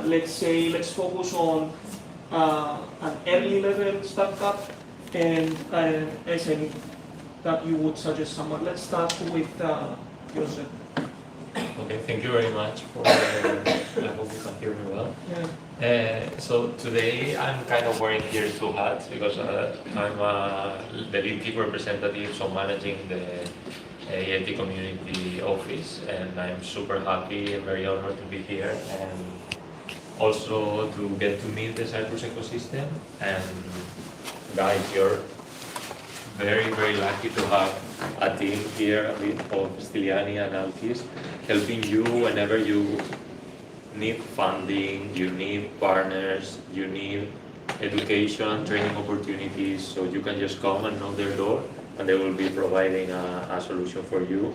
let's focus on an early level startup and SME that you would suggest someone. Let's start with Joseph. Okay, thank you very much for I hope you can hear me well. Yeah. So today I'm kind of wearing here two hats because I'm the lead geek representative, so managing the EIT community office, and I'm super happy and very honored to be here and also to get to meet the Cyprus ecosystem. And guys, you're very, very lucky to have a team here of Styliani and Alkis helping you whenever you need funding, you need partners, you need education, training opportunities, so you can just come and knock their door and they will be providing a solution for you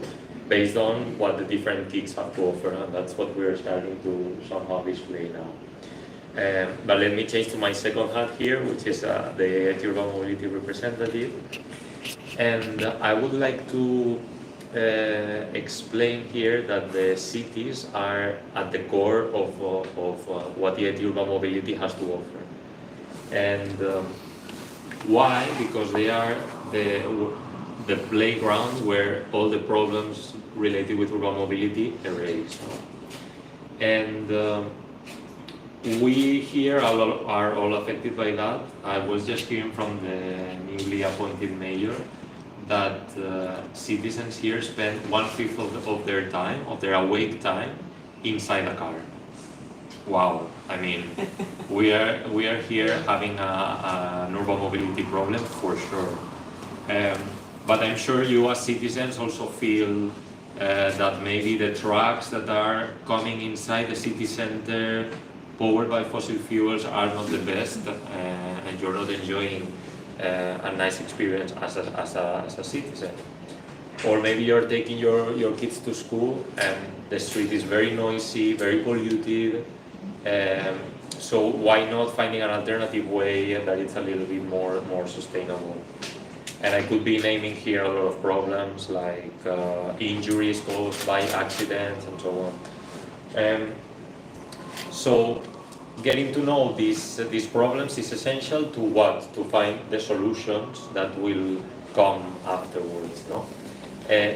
based on what the different kits have to offer, and that's what we're starting to somehow display now. But let me change to my second hat here, which is the urban mobility representative. And I would like to explain here that the cities are at the core of what the urban mobility has to offer. And why? Because they are the playground where all the problems related with urban mobility arise. And we here are all affected by that. I was just hearing from the newly appointed mayor that citizens here spend 1/5 of their time, of their awake time, inside a car. Wow, I mean, we are here having an urban mobility problem for sure. But I'm sure you as citizens also feel that maybe the trucks that are coming inside the city center powered by fossil fuels are not the best, and you're not enjoying a nice experience as a citizen. Or maybe you're taking your kids to school and the street is very noisy, very polluted. So why not finding an alternative way that it's a little bit more sustainable? And I could be naming here a lot of problems like injuries caused by accidents and so on. So getting to know these problems is essential to what? To find the solutions that will come afterwards. No?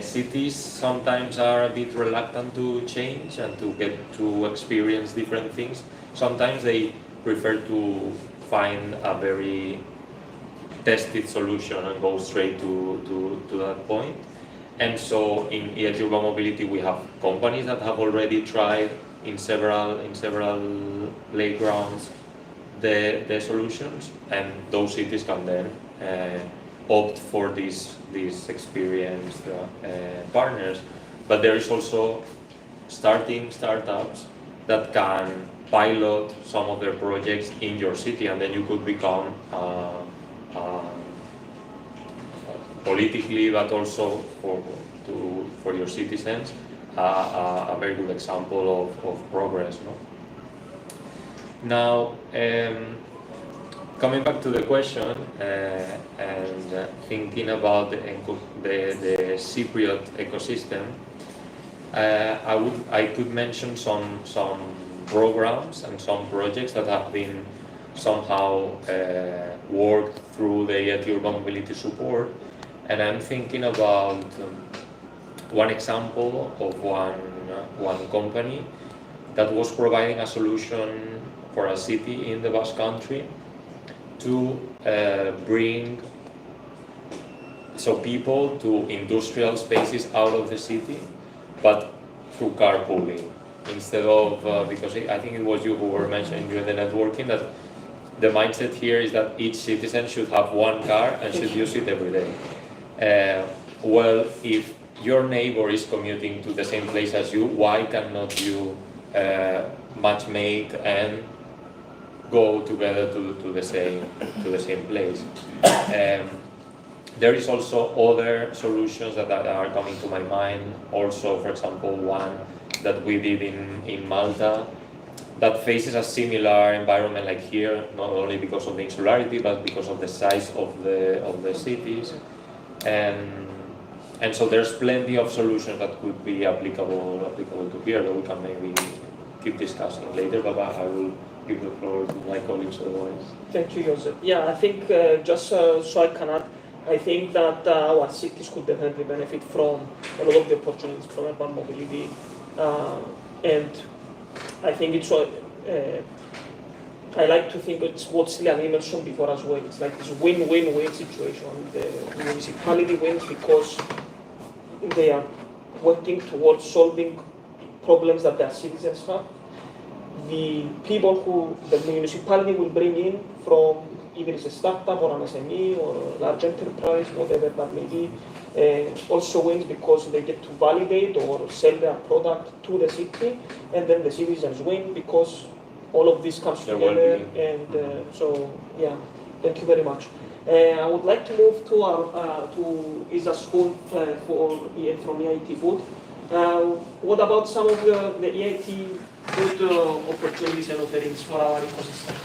Cities sometimes are a bit reluctant to change and to get to experience different things. Sometimes they prefer to find a very tested solution and go straight to that point. And so in EIT Urban Mobility, we have companies that have already tried in several playgrounds the solutions, and those cities can then opt for these experienced partners. But there is also startups that can pilot some of their projects in your city, and then you could become politically, but also for your citizens, a very good example of progress. No? Now, coming back to the question and thinking about the Cypriot ecosystem, I could mention some programs and some projects that have been somehow worked through the EIT Urban Mobility support, and I'm thinking about one example of one company that was providing a solution for a city in the Basque Country to bring people to industrial spaces out of the city, but through carpooling. Instead of, because I think it was you who were mentioning during the networking that the mindset here is that each citizen should have one car and should use it every day. Well, if your neighbor is commuting to the same place as you, why cannot you matchmake and go together to the same place? There is also other solutions that are coming to my mind. Also, for example, one that we did in Malta that faces a similar environment like here, not only because of the insularity, but because of the size of the cities. And so there's plenty of solutions that could be applicable to here that we can maybe keep discussing later, but I will give the floor to my colleagues otherwise. Thank you, Joseph. Yeah, I think just so I can add, I think that our cities could definitely benefit from a lot of the opportunities from urban mobility, and I think it's I like to think it's what Siliani mentioned before as well. It's like this win-win-win situation. The municipality wins because they are working towards solving problems that their citizens have. The people who the municipality will bring in from either it's a startup or an SME or a large enterprise, whatever that may be, also wins because they get to validate or sell their product to the city, and then the citizens win because all of this comes together. And so, yeah, thank you very much. I would like to move to Isa School from EIT Food. What about some of the EIT food opportunities and offerings for our ecosystem?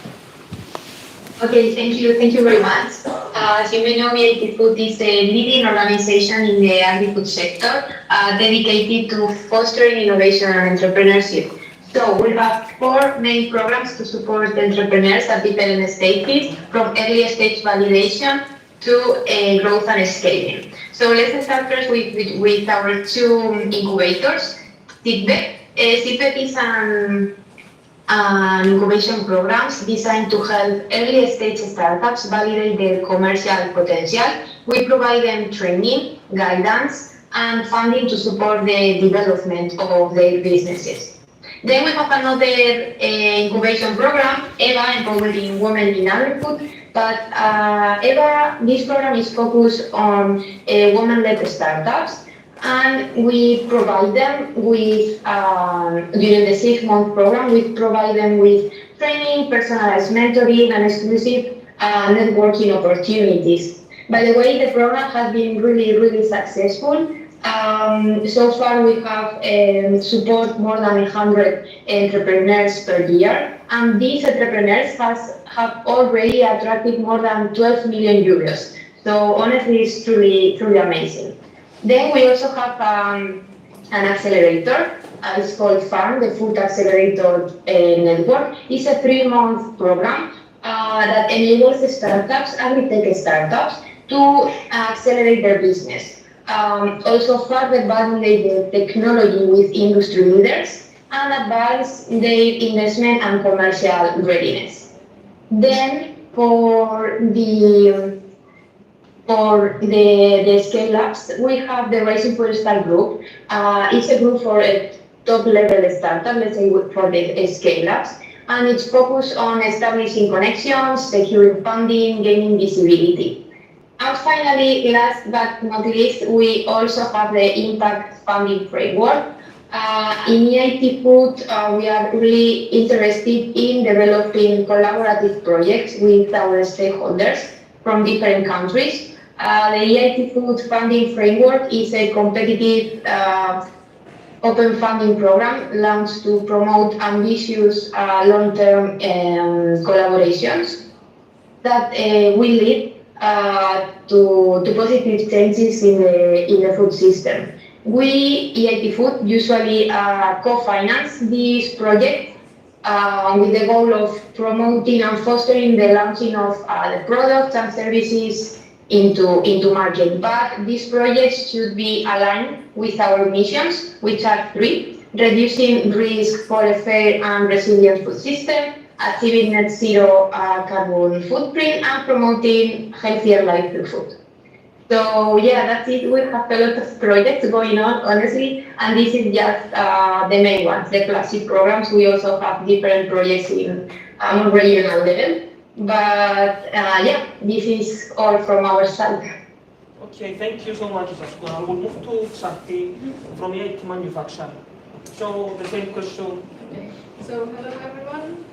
Okay, thank you very much. As you may know, EIT Food is a leading organization in the agri-food sector dedicated to fostering innovation and entrepreneurship. So we have 4 main programs to support entrepreneurs at different stages, from early stage validation to growth and scaling. So let's start first with our 2 incubators. CIPBEC. CIPBEC is an incubation programs designed to help early stage startups validate their commercial potential. We provide them training, guidance, and funding to support the development of their businesses. Then we have another incubation program, EVA, Empowering Women in Agri-Food. But EVA, this program is focused on women-led startups, and we provide them with, during the 6-month program, we provide them with training, personalized mentoring, and exclusive networking opportunities. By the way, the program has been really successful. So far we have support more than 100 entrepreneurs per year, and these entrepreneurs have already attracted more than 12 million euros. So honestly, it's truly amazing. Then we also have an accelerator. It's called FARM, the Food Accelerator Network. It's a 3-month program that enables the startups, agri-tech startups, to accelerate their business. Also further validate the technology with industry leaders and advance their investment and commercial readiness. Then For the scale-ups, we have the Rising Full-Stack group. It's a group for a top-level startup, let's say for the scale-ups, and it's focused on establishing connections, securing funding, gaining visibility. And finally, last but not least, we also have the impact funding framework. In EIT Food, we are really interested in developing collaborative projects with our stakeholders from different countries. The EIT Food funding framework is a competitive open funding program launched to promote ambitious long-term collaborations that will lead to positive changes in the food system. We, EIT Food, usually co-finance these projects with the goal of promoting and fostering the launching of the products and services into market. But these projects should be aligned with our missions, which are three: reducing risk for a fair and resilient food system, achieving net zero carbon footprint, and promoting healthier life through food. So yeah, that's it. We have a lot of projects going on, honestly, and this is just the main ones, the classic programs. We also have different projects in more regional level, but yeah, this is all from our side. Okay, thank you so much, Saskia. We'll move to Santi from EIT Manufacturing. So the same question. Okay. So hello everyone.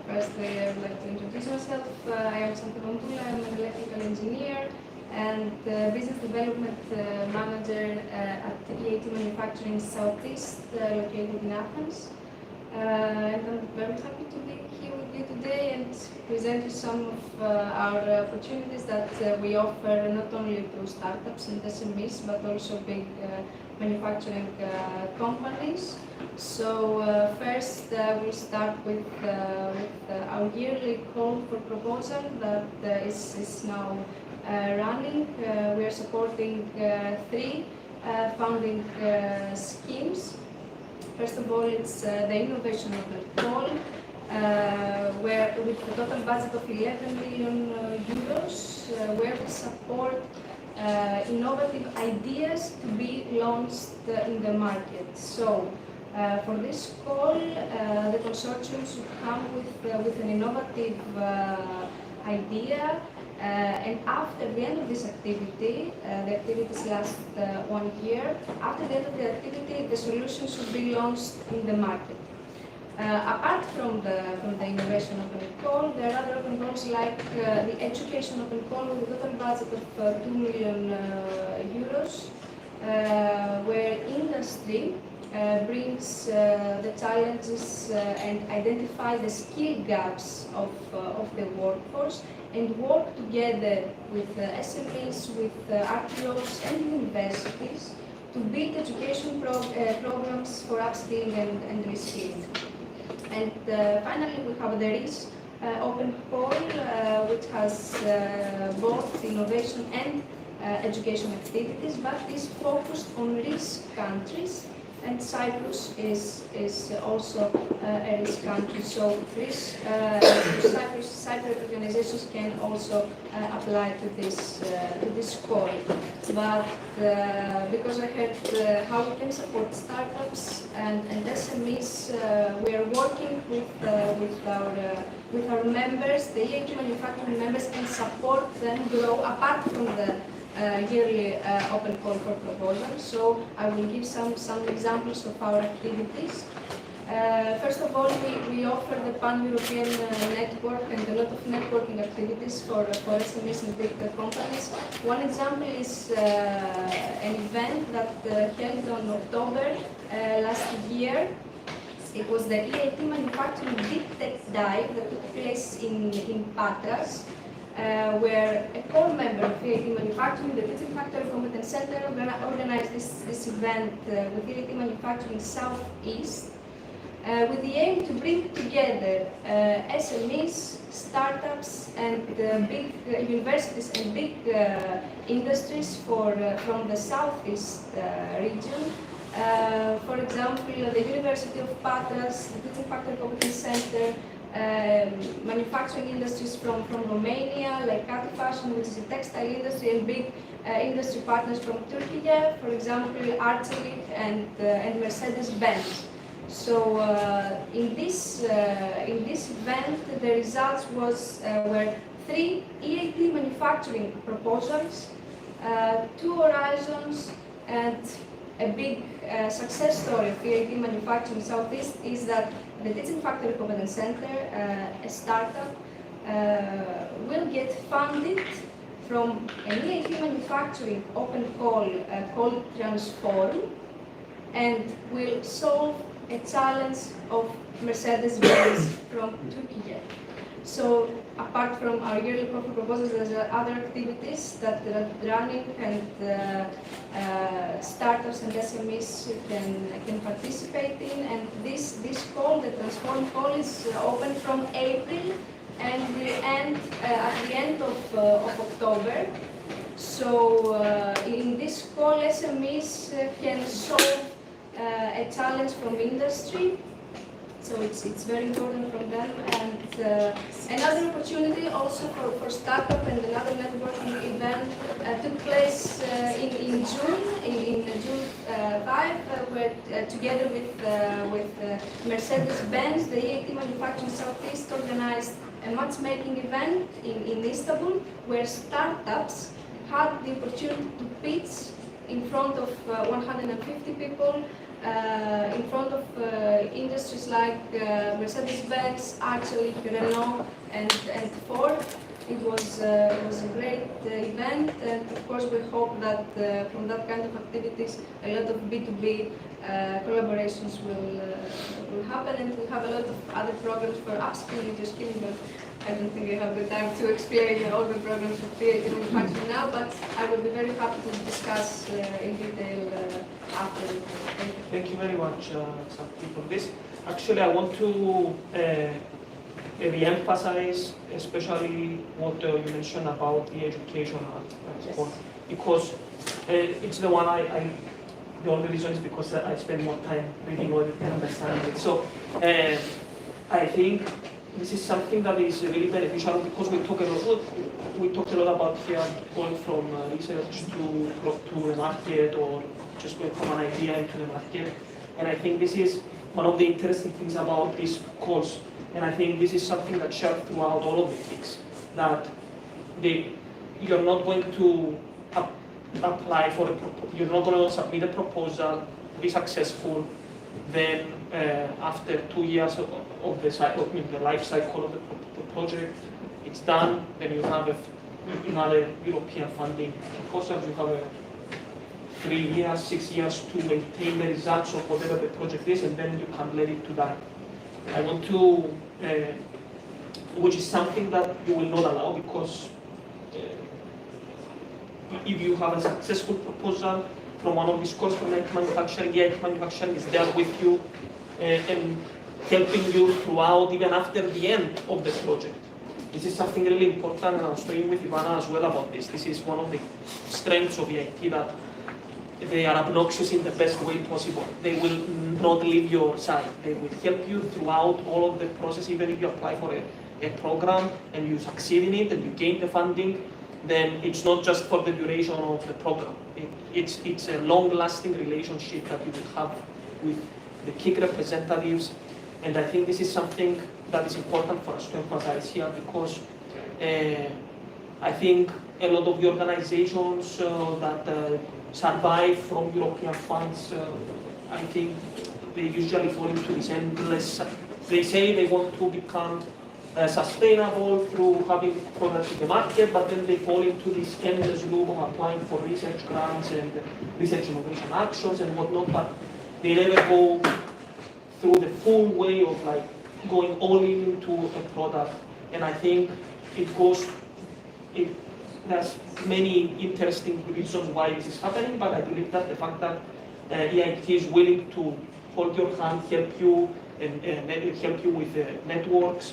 Firstly, I would like to introduce myself. I am Santi Montula. I'm an electrical engineer and business development manager at EIT Manufacturing Southeast, located in Athens. And I'm very happy to be here with you today and present you some of our opportunities that we offer not only to startups and SMEs but also big manufacturing companies. So first we'll start with our yearly call for proposal that is now running. We are supporting three funding schemes. First of all, it's the Innovation Open Call, where with a total budget of 11 million euros, where we support innovative ideas to be launched in the market. So, for this call, the consortium should come with an innovative idea, and after the end of this activity, the activities last 1 year, after the end of the activity, the solution should be launched in the market. Apart from the Innovation Open Call, there are other open calls like the Education Open Call with a total budget of 2 million euros, where industry brings the challenges and identify the skill gaps of the workforce and work together with SMEs, with RTOs and universities to build education programs for upskilling and reskilling. And finally, we have the RIS Open Call, which has both innovation and education activities, but is focused on RIS countries, and Cyprus is also a RIS country. So RIS, Cyprus organizations can also apply to this call. But because I heard how we can support startups and SMEs, we are working with our members, the EIT manufacturing members, and support them grow apart from the yearly open call for proposals. So I will give some examples of our activities. First of all, we offer the pan-European network and a lot of networking activities for SMEs and big companies. One example is an event that held on October last year. It was the EIT Manufacturing Big Tech Dive that took place in Patras, where a core member of EIT Manufacturing, the Teaching Factory Competence Center, organized this event with EIT Manufacturing Southeast, with the aim to bring together SMEs, startups, and big universities and big industries from the Southeast region. For example, the University of Patras, the Teaching Factory Competence Center, manufacturing industries from Romania, like Kati Fashion, which is a textile industry, and big industry partners from Turkey, for example, Arçelik and Mercedes-Benz. So in this event, the results were 3 EIT manufacturing proposals, 2 horizons, and a big success story of EIT manufacturing Southeast is that the Teaching Factory Competence Center, a startup, will get funded from an EIT manufacturing open call called Transform, and will solve a challenge of Mercedes-Benz from Turkey. So apart from our yearly profit proposals, there's other activities that are running, and startups and SMEs can participate in. And this call, the Transform call, is open from April and will end at the end of October. So in this call, SMEs can solve a challenge from industry. So it's very important from them. And another opportunity also for startup, and another networking event took place in June, in June 5, where together with Mercedes-Benz, the EIT Manufacturing Southeast organized a matchmaking event in Istanbul, where startups had the opportunity to pitch in front of 150 people, in front of industries like Mercedes-Benz, Arçelik, Renault, and Ford. It was a great event, and of course we hope that from that kind of activities, a lot of B2B collaborations will happen, and we have a lot of other programs for upskilling, reskilling, but I don't think I have the time to explain all the programs of EIT manufacturing now, but I will be very happy to discuss in detail after. Thank you very much, Santi, for this. Actually, I want to re-emphasize especially what you mentioned about the education part, because it's the one the only reason is because I spend more time reading all and understanding it. So I think this is something that is really beneficial, because we talk a lot about here going from research to the market, or just going from an idea into the market. And I think this is one of the interesting things about this course. And I think this is something that's shared throughout all of the things, that you're not going to apply for you're not going to submit a proposal, be successful, then after 2 years of the life cycle of the project, it's done, then you have another European funding proposal, you have 3 years, 6 years to maintain the results of whatever the project is, and then you can let it to die. I want to, which is something that you will not allow, because if you have a successful proposal from one of these calls from EIT Manufacturing, EIT Manufacturing is there with you and helping you throughout, even after the end of the project. This is something really important, and I was talking with Ivana as well about this. This is one of the strengths of EIT, that they are obnoxious in the best way possible. They will not leave your side. They will help you throughout all of the process, even if you apply for a program and you succeed in it and you gain the funding, then it's not just for the duration of the program. It's a long-lasting relationship that you will have with the KIC representatives. And I think this is something that is important for us to emphasize here, because I think a lot of the organizations that survive from European funds, I think they usually fall into this endless, they say they want to become sustainable through having products in the market, but then they fall into this endless loop of applying for research grants and research innovation actions and whatnot, but they never go through the full way of like going all into a product. And I think there's many interesting reasons why this is happening, but I believe that the fact that EIT is willing to hold your hand, help you, and help you with networks,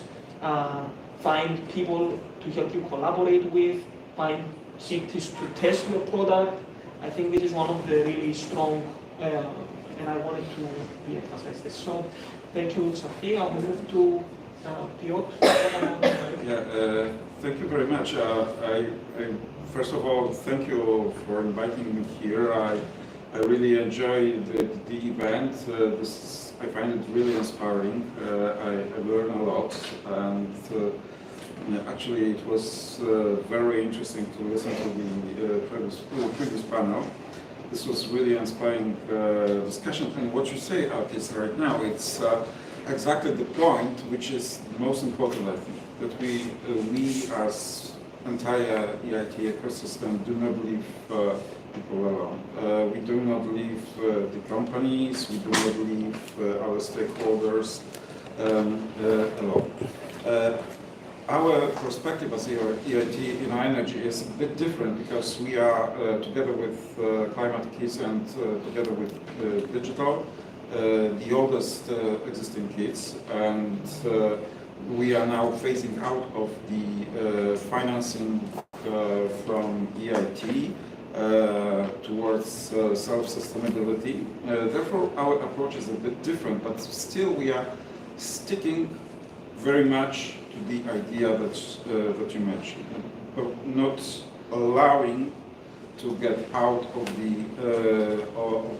find people to help you collaborate with, find cities to test your product. I think this is one of the really strong, and I wanted to re-emphasize this. So thank you, Sophia. I'll move to Piotr? Thank you very much. First of all, thank you for inviting me here. I really enjoyed the event. I find it really inspiring. I learned a lot, and actually it was very interesting to listen to the previous panel. This was really inspiring discussion, and what you say, Alkis, right now, it's exactly the point which is most important, I think, that we as entire EIT ecosystem do not leave people alone. We do not leave the companies, we do not leave our stakeholders alone. Our perspective as EIT in energy is a bit different because we are together with Climate Keys and together with Digital, the oldest existing kids, and we are now phasing out of the financing from EIT towards self-sustainability. Therefore, our approach is a bit different, but still we are sticking very much to the idea that you mentioned, but not allowing to get out of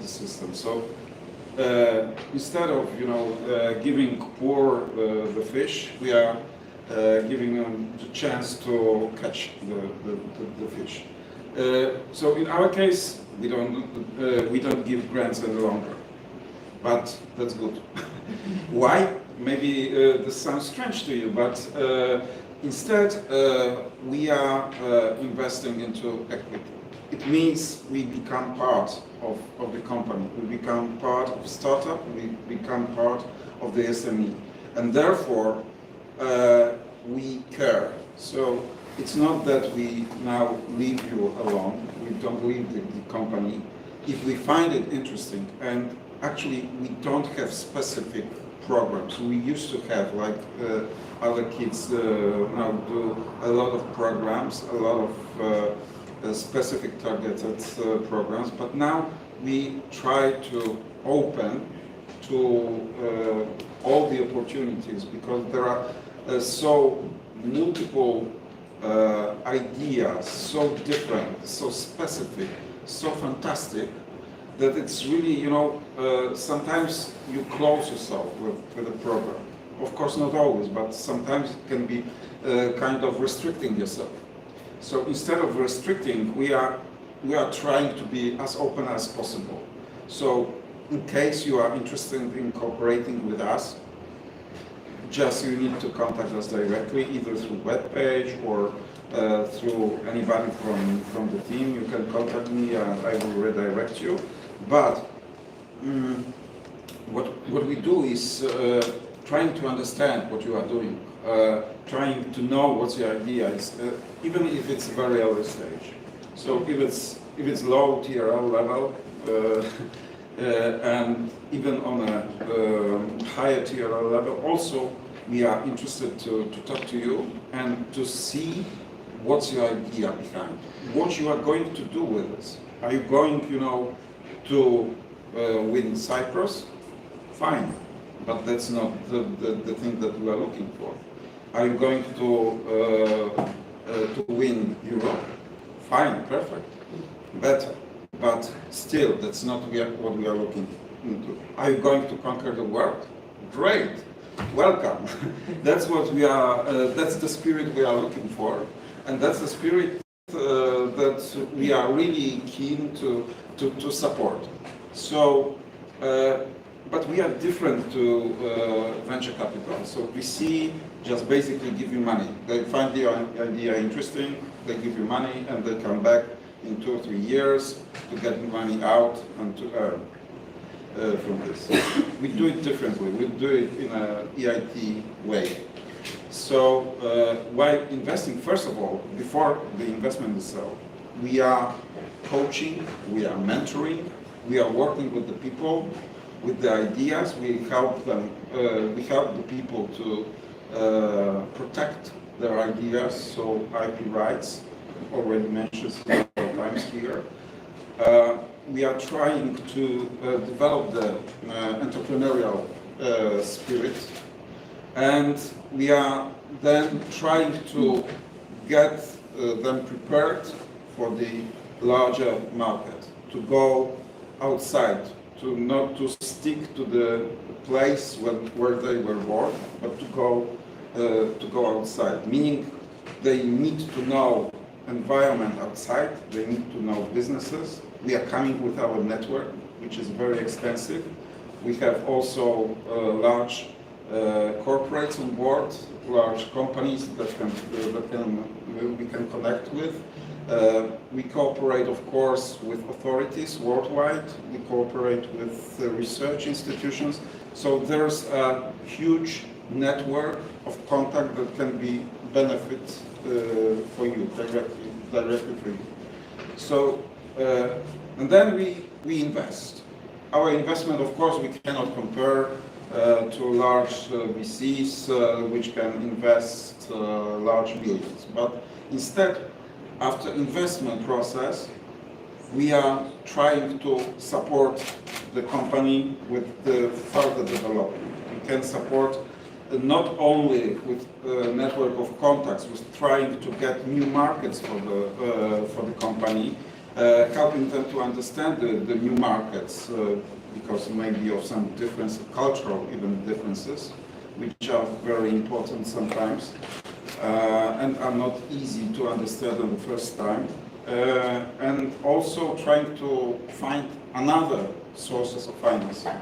the system. So instead of giving poor the fish, we are giving them the chance to catch the fish. So in our case, we don't give grants any longer, but that's good. Why? Maybe this sounds strange to you, but instead we are investing into equity. It means we become part of the company, we become part of startup, we become part of the SME, and therefore we care. So it's not that we now leave you alone, we don't leave the company. If we find it interesting, and actually we don't have specific programs. We used to have, like other kids now do, a lot of programs, a lot of specific targeted programs, but now we try to open to all the opportunities because there are so multiple ideas, so different, so specific, so fantastic, that it's really, sometimes you close yourself with a program. Of course, not always, but sometimes it can be kind of restricting yourself. So instead of restricting, we are trying to be as open as possible. So in case you are interested in cooperating with us, just you need to contact us directly, either through webpage or through anybody from the team. You can contact me and I will redirect you. But what we do is trying to understand what you are doing, trying to know what the idea is, even if it's very early stage. So if it's low TRL level, and even on a higher TRL level, also we are interested to talk to you and to see what's your idea behind, what you are going to do with this. Are you going, to win Cyprus? Fine, but that's not the thing that we are looking for. Are you going to win Europe? Fine, perfect, better, but still that's not what we are looking into. Are you going to conquer the world? Great, welcome. That's what we are. That's the spirit we are looking for, and that's the spirit that we are really keen to support. So, but we are different to venture capital. So VC just basically give you money. They find the idea interesting, they give you money, and they come back in 2 or 3 years to get money out and to earn from this. We do it differently. We do it in an EIT way. So while investing, first of all, before the investment itself, we are coaching, we are mentoring, we are working with the people, with the ideas. We help them. We help the people to protect their ideas. So IP rights, already mentioned several times here. We are trying to develop the entrepreneurial spirit. And we are then trying to get them prepared for the larger market, to go outside, to not to stick to the place where they were born, but to go outside, meaning they need to know environment outside, they need to know businesses. We are coming with our network, which is very extensive. We have also large corporates on board, large companies that we can connect with. We cooperate, of course, with authorities worldwide. We cooperate with research institutions. So there's a huge network of contact that can be benefit for you, directly for you. So, and then we invest. Our investment, of course, we cannot compare to large VCs which can invest large billions. But instead, after investment process, we are trying to support the company with the further development. We can support not only with a network of contacts, with trying to get new markets for the company, helping them to understand the new markets, because maybe of some difference, cultural even differences, which are very important sometimes, and are not easy to understand on the first time. And also trying to find another sources of financing.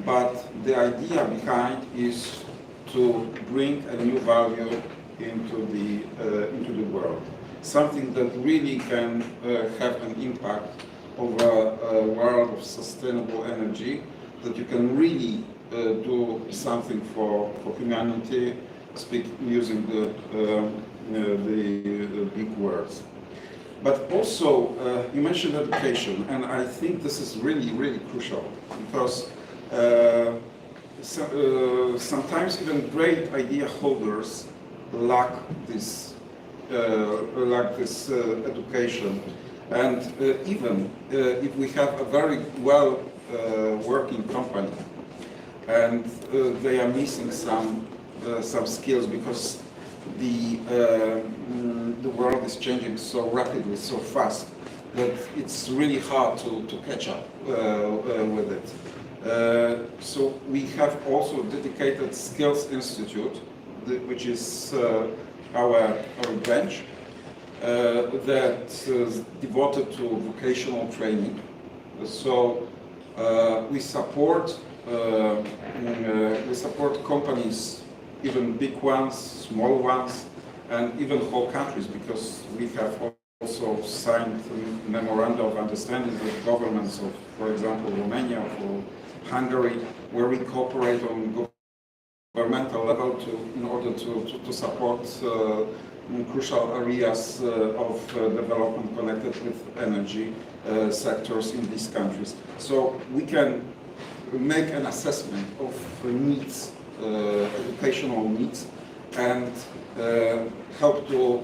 But the idea behind is to bring a new value into the world, something that really can have an impact over a world of sustainable energy, that you can really do something for humanity, using the big words. But also, you mentioned education, and I think this is really, really crucial, because sometimes even great idea holders lack this education. And even if we have a very well working company, and they are missing some skills, because the world is changing so rapidly, so fast, that it's really hard to catch up with it. So we have also dedicated Skills Institute, which is our branch that is devoted to vocational training. So we support companies, even big ones, small ones, and even whole countries, because we have also signed a memorandum of understanding with governments of, for example, Romania or Hungary, where we cooperate on governmental level in order to support crucial areas of development connected with energy sectors in these countries. So we can make an assessment of needs, educational needs, and help to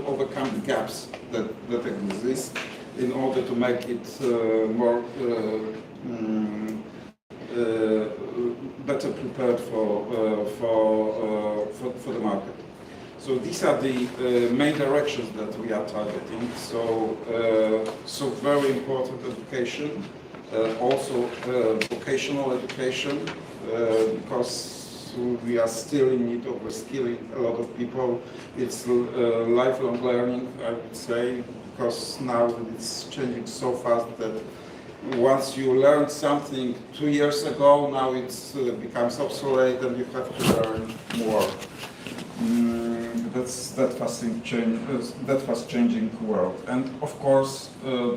overcome the gaps that exist in order to make it more better prepared for the market. So these are the main directions that we are targeting. So very important education, also vocational education, because we are still in need of reskilling a lot of people. It's lifelong learning, I would say, because now it's changing so fast that once you learned something 2 years ago, now it becomes obsolete and you have to learn more. That's that fast changing world, and of course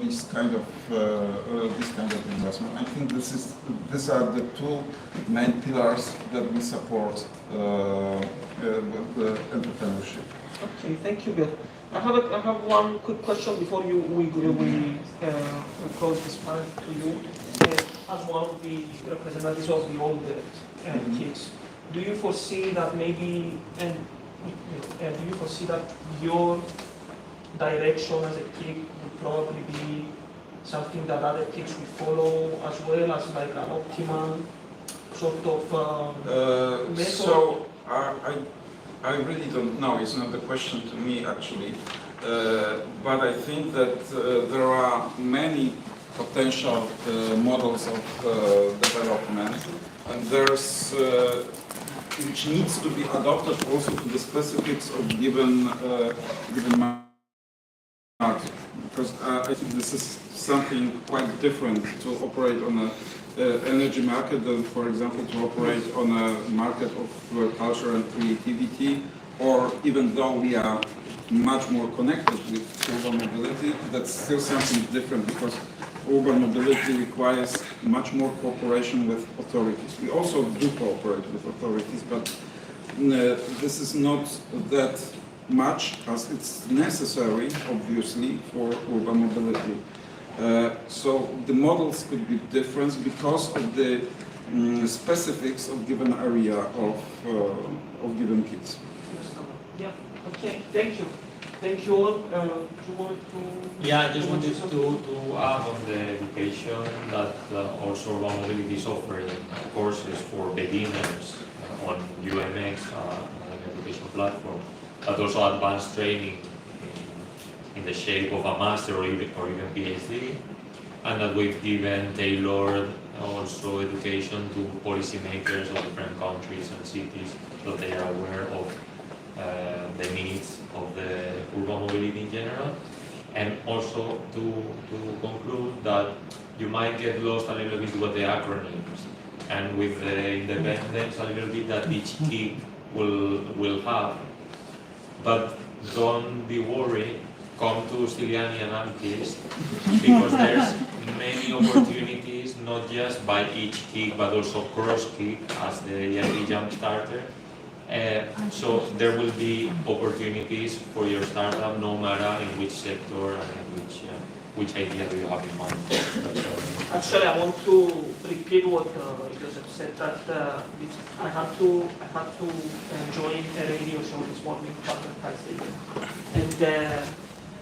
this kind of investment. I think these are the two main pillars that we support the entrepreneurship. Okay, thank you, Bill. I have one quick question before we close this panel to you. As one of the representatives of the older kids, do you foresee that maybe, do you foresee that your direction as a kid would probably be something that other kids will follow, as well as like an optimal sort of method? So I really don't know. It's not a question to me actually, but I think that there are many potential models of development, and there's which needs to be adopted also to the specifics of given market, because I think this is something quite different to operate on a energy market than, for example, to operate on a market of culture and creativity, or even though we are much more connected with urban mobility, that's still something different because urban mobility requires much more cooperation with authorities. We also do cooperate with authorities, but this is not that much as it's necessary, obviously, for urban mobility. So the models could be different because of the specifics of given area of given kids. Yeah, okay, thank you. Thank you all. You want to... Yeah, I just wanted to add on the education that also urban mobility is offering courses for beginners on UMX, an education platform, but also advanced training in the shape of a master or even PhD, and that we've given tailored also education to policymakers of different countries and cities so they are aware of the needs of the urban mobility in general. And also to conclude that you might get lost a little bit with the acronyms and with the independence a little bit that each KIC will have. But don't be worried, come to Styliani and Amkis, because there's many opportunities, not just by each KIC, but also cross-KIC as the EIT Jump Starter. So there will be opportunities for your startup, no matter in which sector and in which idea do you have in mind. Actually, I want to repeat what Joseph said, that I had to join a radio show this morning, and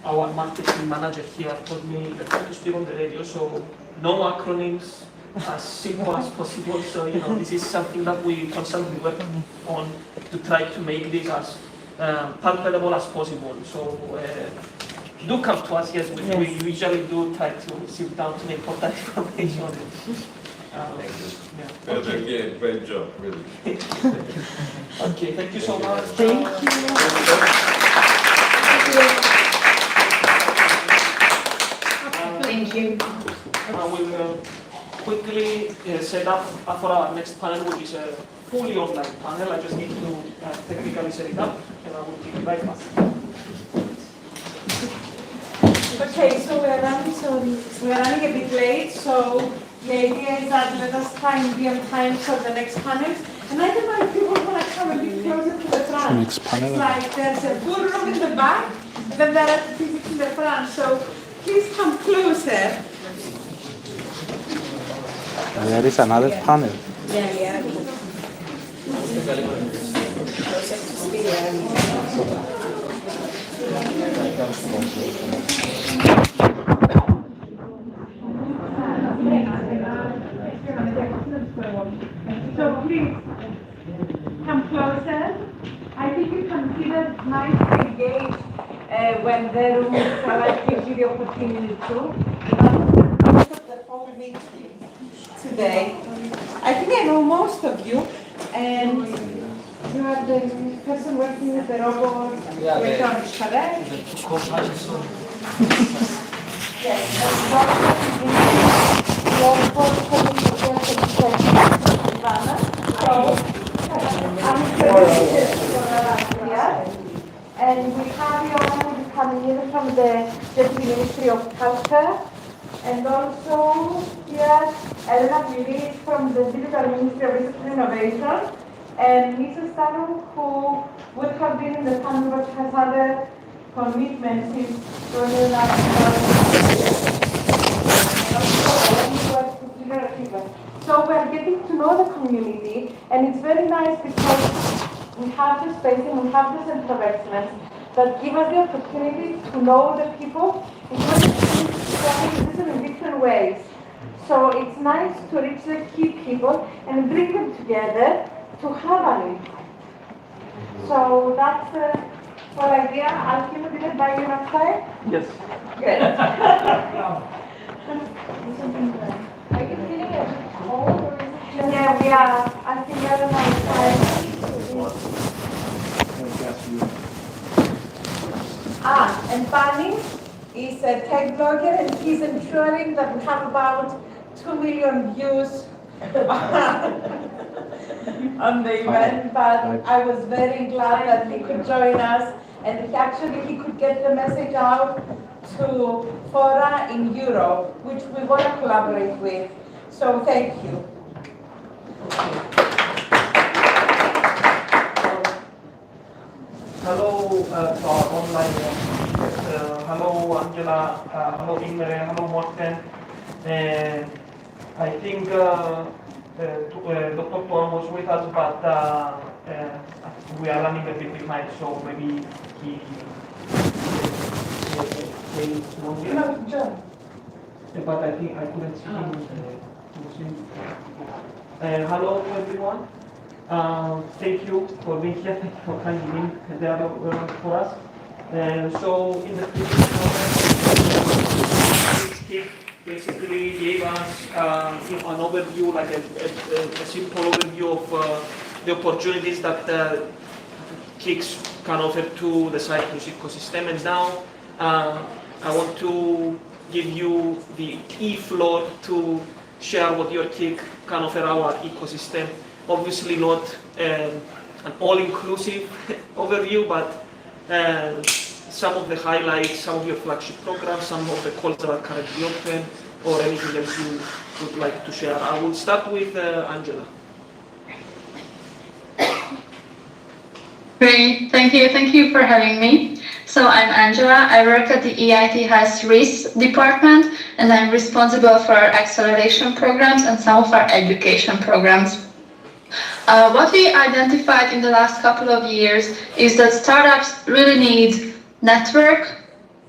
our marketing manager here told me that I have to speak on the radio, so no acronyms, as simple as possible. So, this is something that we constantly work on to try to make this as palpable as possible. So, do come to us, yes, we usually do try to sit down to make important information. Yeah. Great job, really. Okay, thank you so much. Thank you. Thank you. I will quickly set up for our next panel, which is a fully online panel. I just need to technically set it up, and I will be right back. Okay, so we're running a bit late, so the idea is that let us be on time for the next panel. And I don't know if people want to come a bit closer to the front. Next panel. It's like there's a full room in the back, and then there are physics in the front. So please come closer. There is another panel. Yeah. So please come closer. I think you can see that nice engage when the room gives you the opportunity to. Most of the whole meeting today. I think I know most of you, and you are the person working with the robot electronics, correct? Yes, and we have you all coming in from the Deputy Ministry of Culture, and also here Elena Pili from the Digital Ministry of Research and Innovation, and Mrs. Tanu, who would have been in the panel but has other commitments in joining us. So we are getting to know the community, and it's very nice because we have the space and we have the center of excellence that give us the opportunity to know the people in different ways. So it's nice to reach the key people and bring them together to have an impact. So that's the whole idea. Alfino, did I buy you enough time? Yes. Good. Are you feeling a bit cold or is it? Yeah, we are. I think I don't know. And Pani is a tech blogger and he's ensuring that we have about 2 million views on the event, but I was very glad that he could join us and he could get the message out to fora in Europe, which we want to collaborate with. So thank you. Hello to our online hello Angela, hello Imre, hello Morten. I think Dr. Tuan was with us, but we are running a bit behind, so maybe he but I think I couldn't see him. Hello to everyone. Thank you for being here. Thank you for coming in the other for us. So in the previous moment, Steve basically gave us an overview, like a simple overview of the opportunities that KICS can offer to the Cyprus ecosystem. And now I want to give you the floor to share what your KIC can offer our ecosystem. Obviously not an all-inclusive overview, but some of the highlights, some of your flagship programs, some of the calls that are currently open, or anything else you would like to share. I will start with Angela. Great, thank you for having me. So I'm Angela, I work at the EIT RIS department, and I'm responsible for our acceleration programs and some of our education programs. What we identified in the last couple of years is that startups really need network,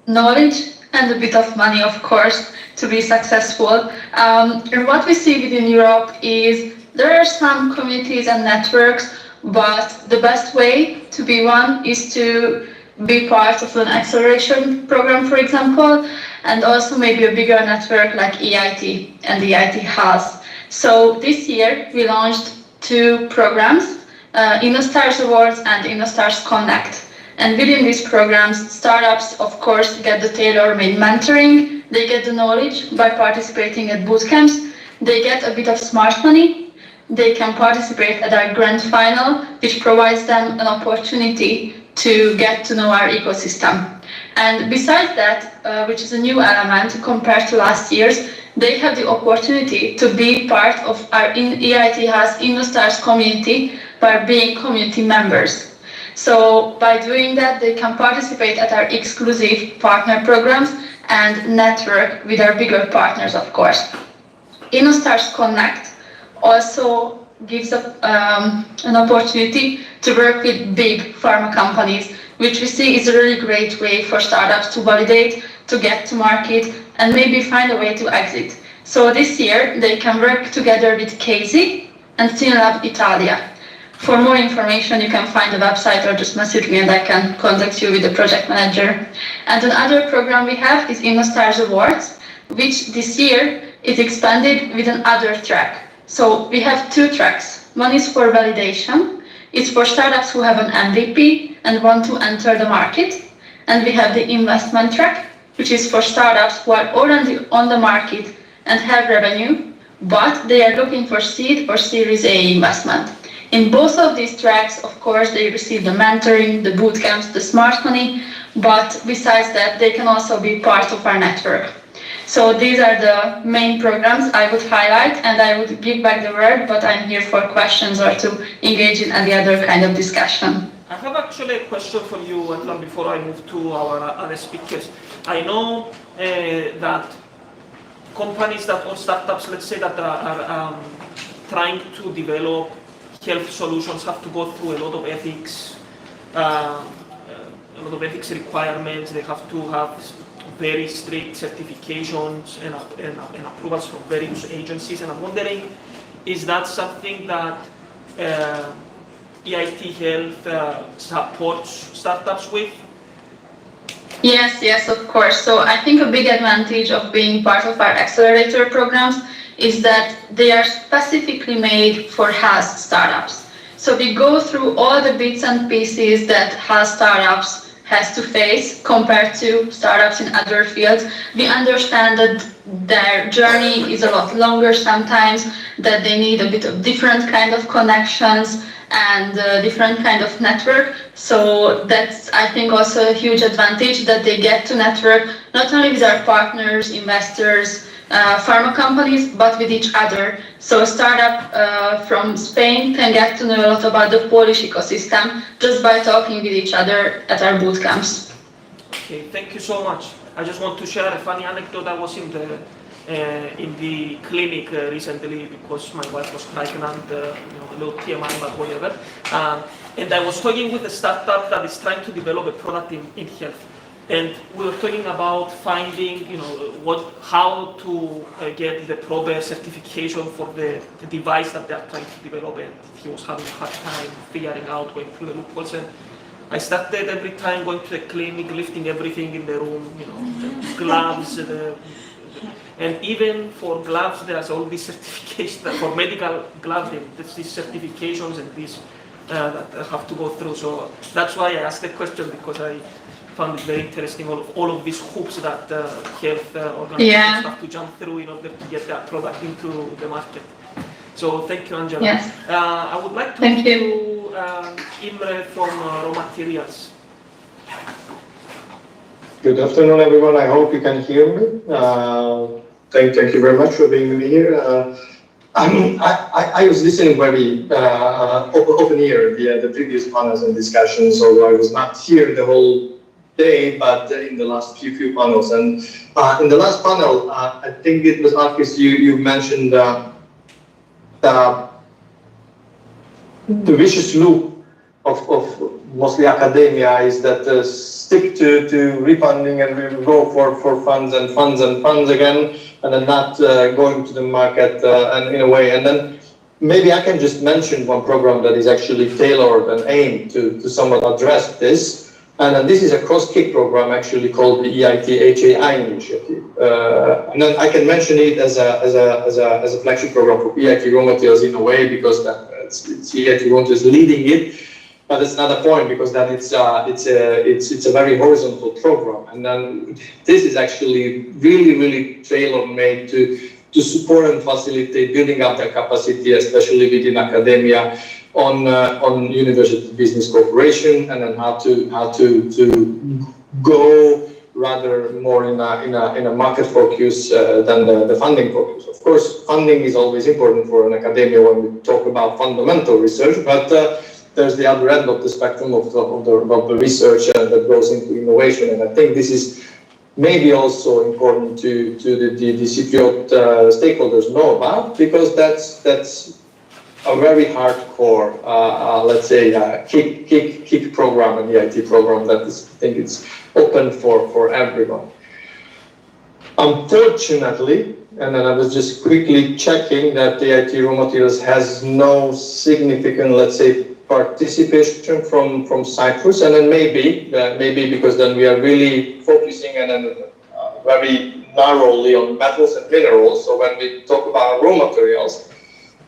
knowledge, and a bit of money, of course, to be successful. And what we see within Europe is there are some communities and networks, but the best way to be one is to be part of an acceleration program, for example, and also maybe a bigger network like EIT and the EIT has. So this year we launched 2 programs, InnoStars Awards and InnoStars Connect. And within these programs, startups, of course, get the tailor-made mentoring, they get the knowledge by participating at bootcamps, they get a bit of smart money, they can participate at our grand final, which provides them an opportunity to get to know our ecosystem. And besides that, which is a new element compared to last year's, they have the opportunity to be part of our EIT has InnoStars community by being community members. So by doing that, they can participate at our exclusive partner programs and network with our bigger partners, of course. InnoStars Connect also gives an opportunity to work with big pharma companies, which we see is a really great way for startups to validate, to get to market, and maybe find a way to exit. So this year, they can work together with Casey and Synlab Italia. For more information, you can find the website or just message me and I can contact you with the project manager. And another program we have is InnoStars Awards, which this year is expanded with another track. So we have 2 tracks. One is for validation. It's for startups who have an MVP and want to enter the market. And we have the investment track, which is for startups who are already on the market and have revenue, but they are looking for seed or Series A investment. In both of these tracks, of course, they receive the mentoring, the bootcamps, the smart money, but besides that, they can also be part of our network. So these are the main programs I would highlight, and I would give back the word, but I'm here for questions or to engage in any other kind of discussion. I have actually a question for you, Angela, before I move to our other speakers. I know that companies that or startups, let's say, that are trying to develop health solutions have to go through a lot of ethics requirements. They have to very strict certifications and approvals from various agencies. And I'm wondering, is that something that EIT Health supports startups with? Yes, of course. So I think a big advantage of being part of our accelerator programs is that they are specifically made for health startups. So we go through all the bits and pieces that health startups has to face compared to startups in other fields. We understand that their journey is a lot longer sometimes, that they need a bit of different kind of connections and different kind of network. So that's, I think, also a huge advantage that they get to network not only with our partners, investors, pharma companies, but with each other. So a startup from Spain can get to know a lot about the Polish ecosystem just by talking with each other at our boot camps. Okay, thank you so much. I just want to share a funny anecdote. I was in the clinic recently because my wife was pregnant, a little TMI, but whatever. And I was talking with a startup that is trying to develop a product in health. And we were talking about finding, how to get the proper certification for the device that they are trying to develop. And he was having a hard time figuring out, going through the loopholes. And I started every time going to the clinic, lifting everything in the room, the gloves, and even for gloves, there's all these certifications. For medical gloves, there's these certifications and these that I have to go through. So that's why I asked the question, because I found it very interesting, all of these hoops that health organizations have to jump through in order to get that product into the market. So thank you, Angela. Yes. I would like to move to Imre from raw materials. Good afternoon, everyone. I hope you can hear me. Thank you very much for being with me here. I was listening very open ear the previous panels and discussions, although I was not here the whole day, but in the last few panels. And in the last panel, I think it was Marcus, you mentioned the vicious loop of mostly academia is that stick to refunding and we go for funds again, and then not going to the market and in a way. And then maybe I can just mention one program that is actually tailored and aimed to somewhat address this. And then this is a cross-kick program actually called the EIT HAI initiative. And then I can mention it as a flagship program for EIT Raw Materials in a way, because it's EIT Raw Materials leading it. But it's not a point, because then it's a very horizontal program, and then this is actually really tailor-made to support and facilitate building up the capacity, especially within academia, on university business cooperation, and then how to go rather more in a market focus than the funding focus. Of course, funding is always important for an academia when we talk about fundamental research, but there's the other end of the spectrum of the research that goes into innovation, and I think this is maybe also important to the Cypriot stakeholders know about, because that's a very hardcore, let's say, kick program and EIT program that is, I think it's open for everyone. Unfortunately, and then I was just quickly checking that the EIT Raw Materials has no significant, let's say, participation from Cyprus, and then maybe because then we are really focusing and then very narrowly on metals and minerals. So when we talk about raw materials,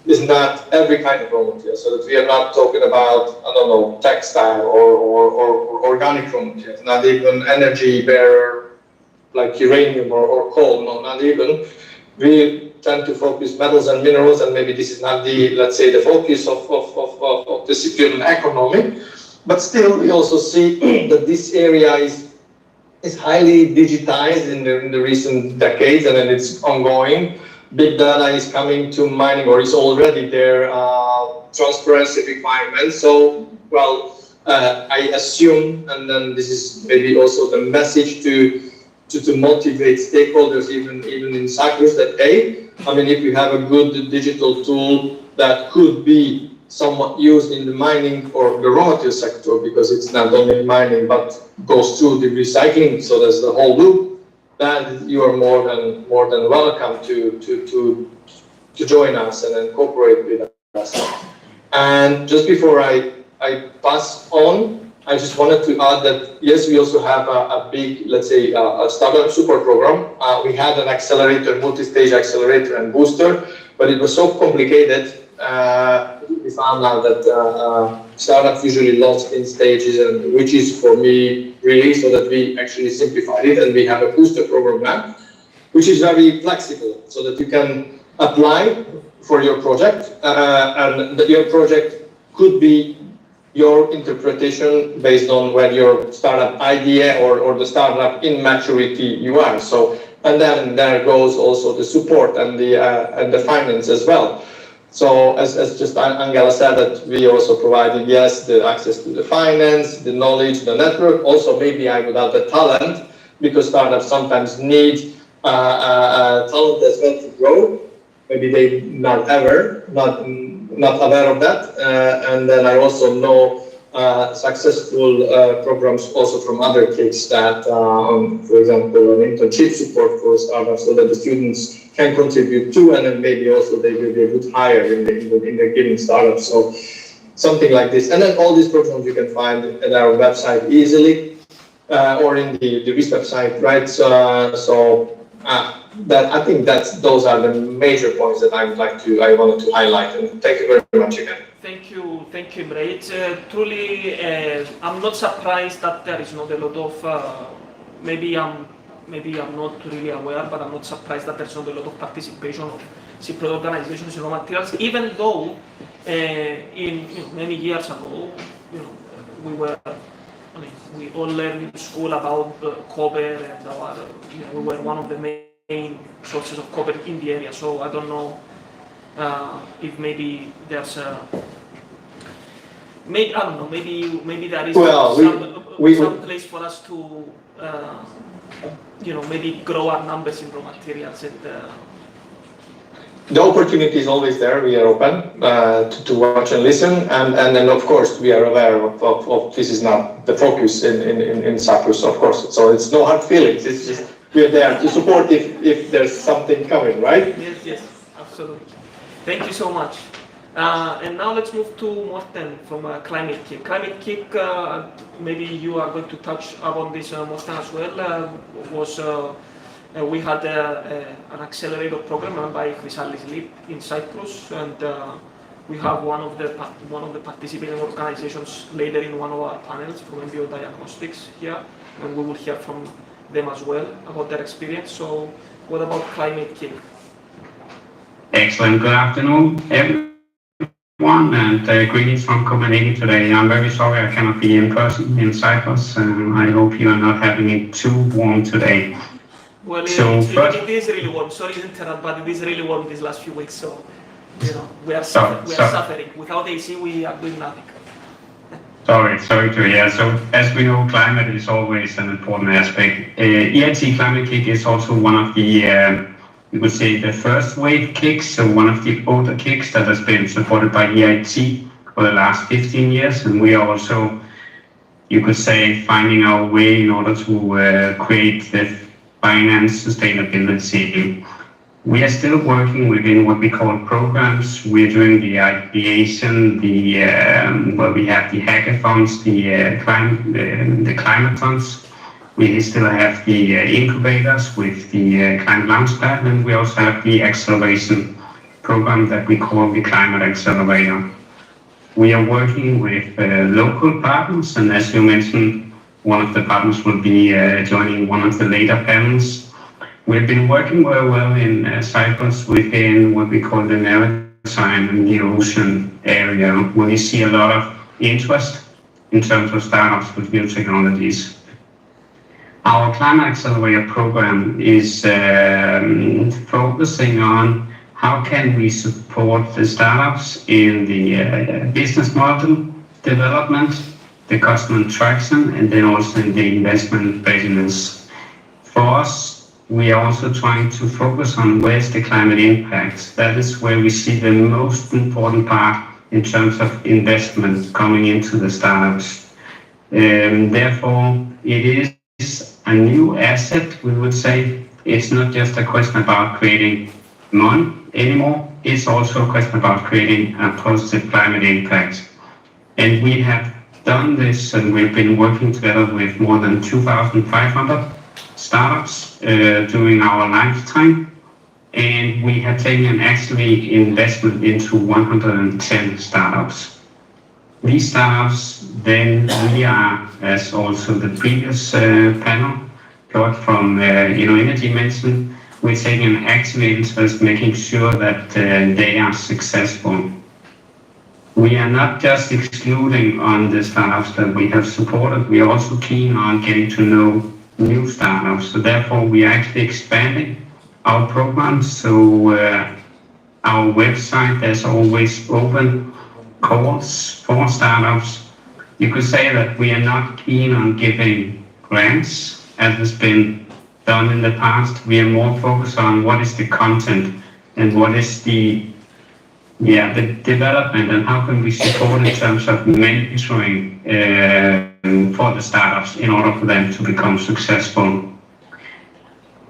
it's not every kind of raw material. So that we are not talking about, I don't know, textile or organic raw materials, not even energy bearer like uranium or coal, no, not even. We tend to focus metals and minerals, and maybe this is not the, let's say, the focus of the Cypriot economy, but still we also see that this area is highly digitized in the recent decades, and then it's ongoing. Big data is coming to mining, or is already there, transparency requirements. So, well, I assume, and then this is maybe also the message to motivate stakeholders even in Cyprus, that if you have a good digital tool that could be somewhat used in the mining or the raw material sector, because it's not only mining but goes through the recycling, so there's the whole loop, then you are more than welcome to join us and cooperate with us. And just before I pass on, I just wanted to add that yes, we also have a big, let's say, a startup support program. We had an accelerator, multi-stage accelerator and booster, but it was so complicated. We found out that startups usually lost in stages, and which is for me really, so that we actually simplified it, and we have a booster program now, which is very flexible, so that you can apply for your project, and that your project could be your interpretation based on where your startup idea or the startup in maturity you are. So, and then there goes also the support and the finance as well. So as just Angela said, that we also provided, yes, the access to the finance, the knowledge, the network. Also, maybe I would add the talent, because startups sometimes need talent as well to grow. Maybe they not aware of that. And then I also know successful programs also from other KICs that, for example, an internship support for startups, so that the students can contribute to, and then maybe also they will be a good hire in the given startup. So something like this. And then all these programs you can find at our website easily, or in the RIS website, right? That I think those are the major points that I wanted to highlight. And thank you very much again. Thank you, Imre. It's truly, I'm not surprised that there is not a lot of, maybe I'm not really aware, but I'm not surprised that there's not a lot of participation of Cypriot organizations in raw materials, even though many years ago, we all learned in school about copper, and we were one of the main sources of copper in the area. So I don't know if maybe there's maybe there is some place for us to maybe grow our numbers in raw materials. And the opportunity is always there. We are open to watch and listen, and then of course we are aware of this is not the focus in Cyprus, of course. So it's no hard feelings. It's just we are there to support if there's something coming, right? Yes, absolutely. Thank you so much. And now let's move to Morten from Climate Kick. Climate Kick, maybe you are going to touch upon this, Morten, as well. We had an accelerator program run by Chrysalis Lip in Cyprus, and we have one of the participating organizations later in one of our panels from MBO Diagnostics here, and we will hear from them as well about their experience. So, what about Climate Kick? Excellent. Good afternoon, everyone, and greetings from Copenhagen today. I'm very sorry I cannot be in person in Cyprus. I hope you are not having it too warm today. Well, it is really warm. Sorry to interrupt, but it is really warm these last few weeks. So, we are suffering. Without AC, we are doing nothing. Sorry to hear. So, as we know, climate is always an important aspect. EIT Climate Kick is also one of the you could say the first wave kicks, so one of the older kicks that has been supported by EIT for the last 15 years, and we are also, you could say, finding our way in order to create the finance sustainability. We are still working within what we call programs. We're doing the ideation, where we have the hackathons, the climate funds. We still have the incubators with the Climate Launchpad, and we also have the acceleration program that we call the Climate Accelerator. We are working with local partners, and as you mentioned, one of the partners will be joining one of the later panels. We've been working very well in Cyprus within what we call the maritime and the ocean area, where we see a lot of interest in terms of startups with new technologies. Our Climate Accelerator program is focusing on how can we support the startups in the business model development, the customer traction, and then also in the investment readiness. For us, we are also trying to focus on where's the climate impact. That is where we see the most important part in terms of investment coming into the startups. Therefore, it is a new asset, we would say. It's not just a question about creating money anymore. It's also a question about creating a positive climate impact. And we have done this, and we've been working together with more than 2,500 startups during our lifetime. And we have taken actually investment into 110 startups. These startups, then we are, as also the previous panel got from energy mentioned, we're taking an active interest making sure that they are successful. We are not just excluding on the startups that we have supported, we are also keen on getting to know new startups. So therefore we are actually expanding our programs. So our website, there's always open calls for startups. You could say that we are not keen on giving grants as has been done in the past. We are more focused on what is the content and what is the development and how can we support in terms of mentoring for the startups in order for them to become successful.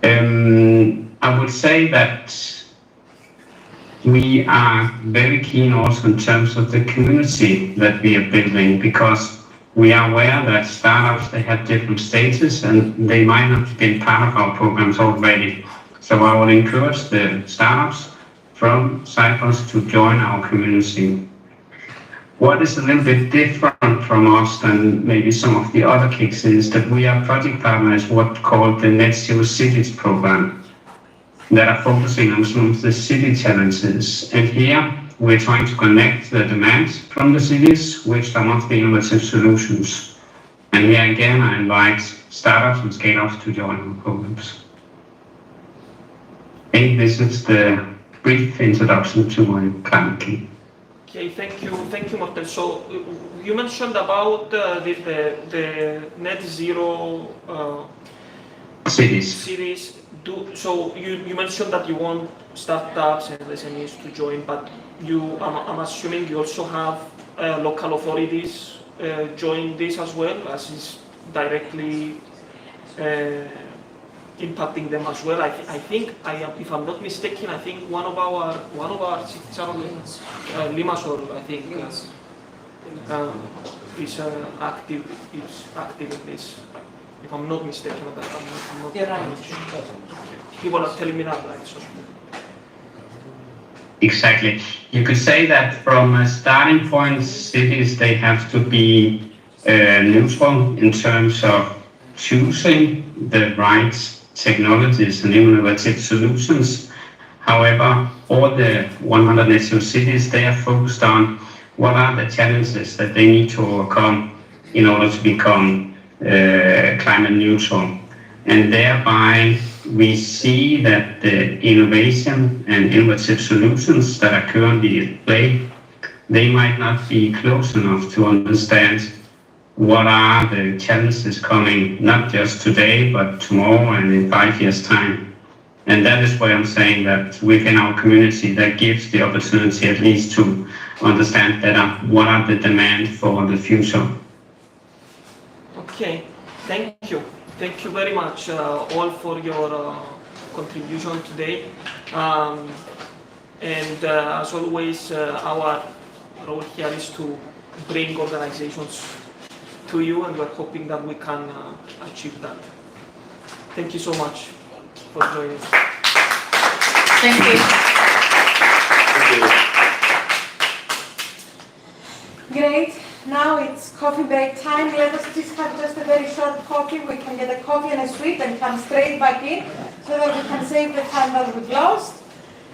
I would say that we are very keen also in terms of the community that we are building, because we are aware that startups, they have different stages and they might not have been part of our programs already. So I will encourage the startups from Cyprus to join our community. What is a little bit different from us than maybe some of the other kicks is that we are project partners, what's called the Net Zero Cities program, that are focusing on some of the city challenges. And here we're trying to connect the demands from the cities with some of the innovative solutions. And here again, I invite startups and scale-ups to join our programs. I think this is the brief introduction to my climate key. Okay, thank you, Morten. So you mentioned about the net zero cities. So you mentioned that you want startups and SMEs to join, but I'm assuming you also have local authorities join this as well, as is directly impacting them as well. I think if I'm not mistaken, I think one of our cities are Limassol, I think, is active in this. If I'm not mistaken, I'm not. You're right. People are telling me that, right? So. Exactly. You could say that from a starting point, cities, they have to be neutral in terms of choosing the right technologies and innovative solutions. However, all the 100 net zero cities, they are focused on what are the challenges that they need to overcome in order to become climate neutral. And thereby we see that the innovation and innovative solutions that are currently at play, they might not be close enough to understand what are the challenges coming, not just today, but tomorrow and in 5 years' time. And that is why I'm saying that within our community, that gives the opportunity at least to understand better what are the demands for the future. Okay, thank you. Thank you very much all for your contribution today. And as always, our role here is to bring organizations to you, and we're hoping that we can achieve that. Thank you so much for joining us. Thank you. Great. Now it's coffee break time. Let us please have just a very short coffee. We can get a coffee and a sweet and come straight back in so that we can save the time that we've lost.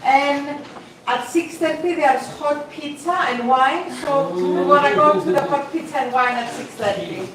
And at 6:30 there's hot pizza and wine. So we want to go to the hot pizza and wine at 6:30.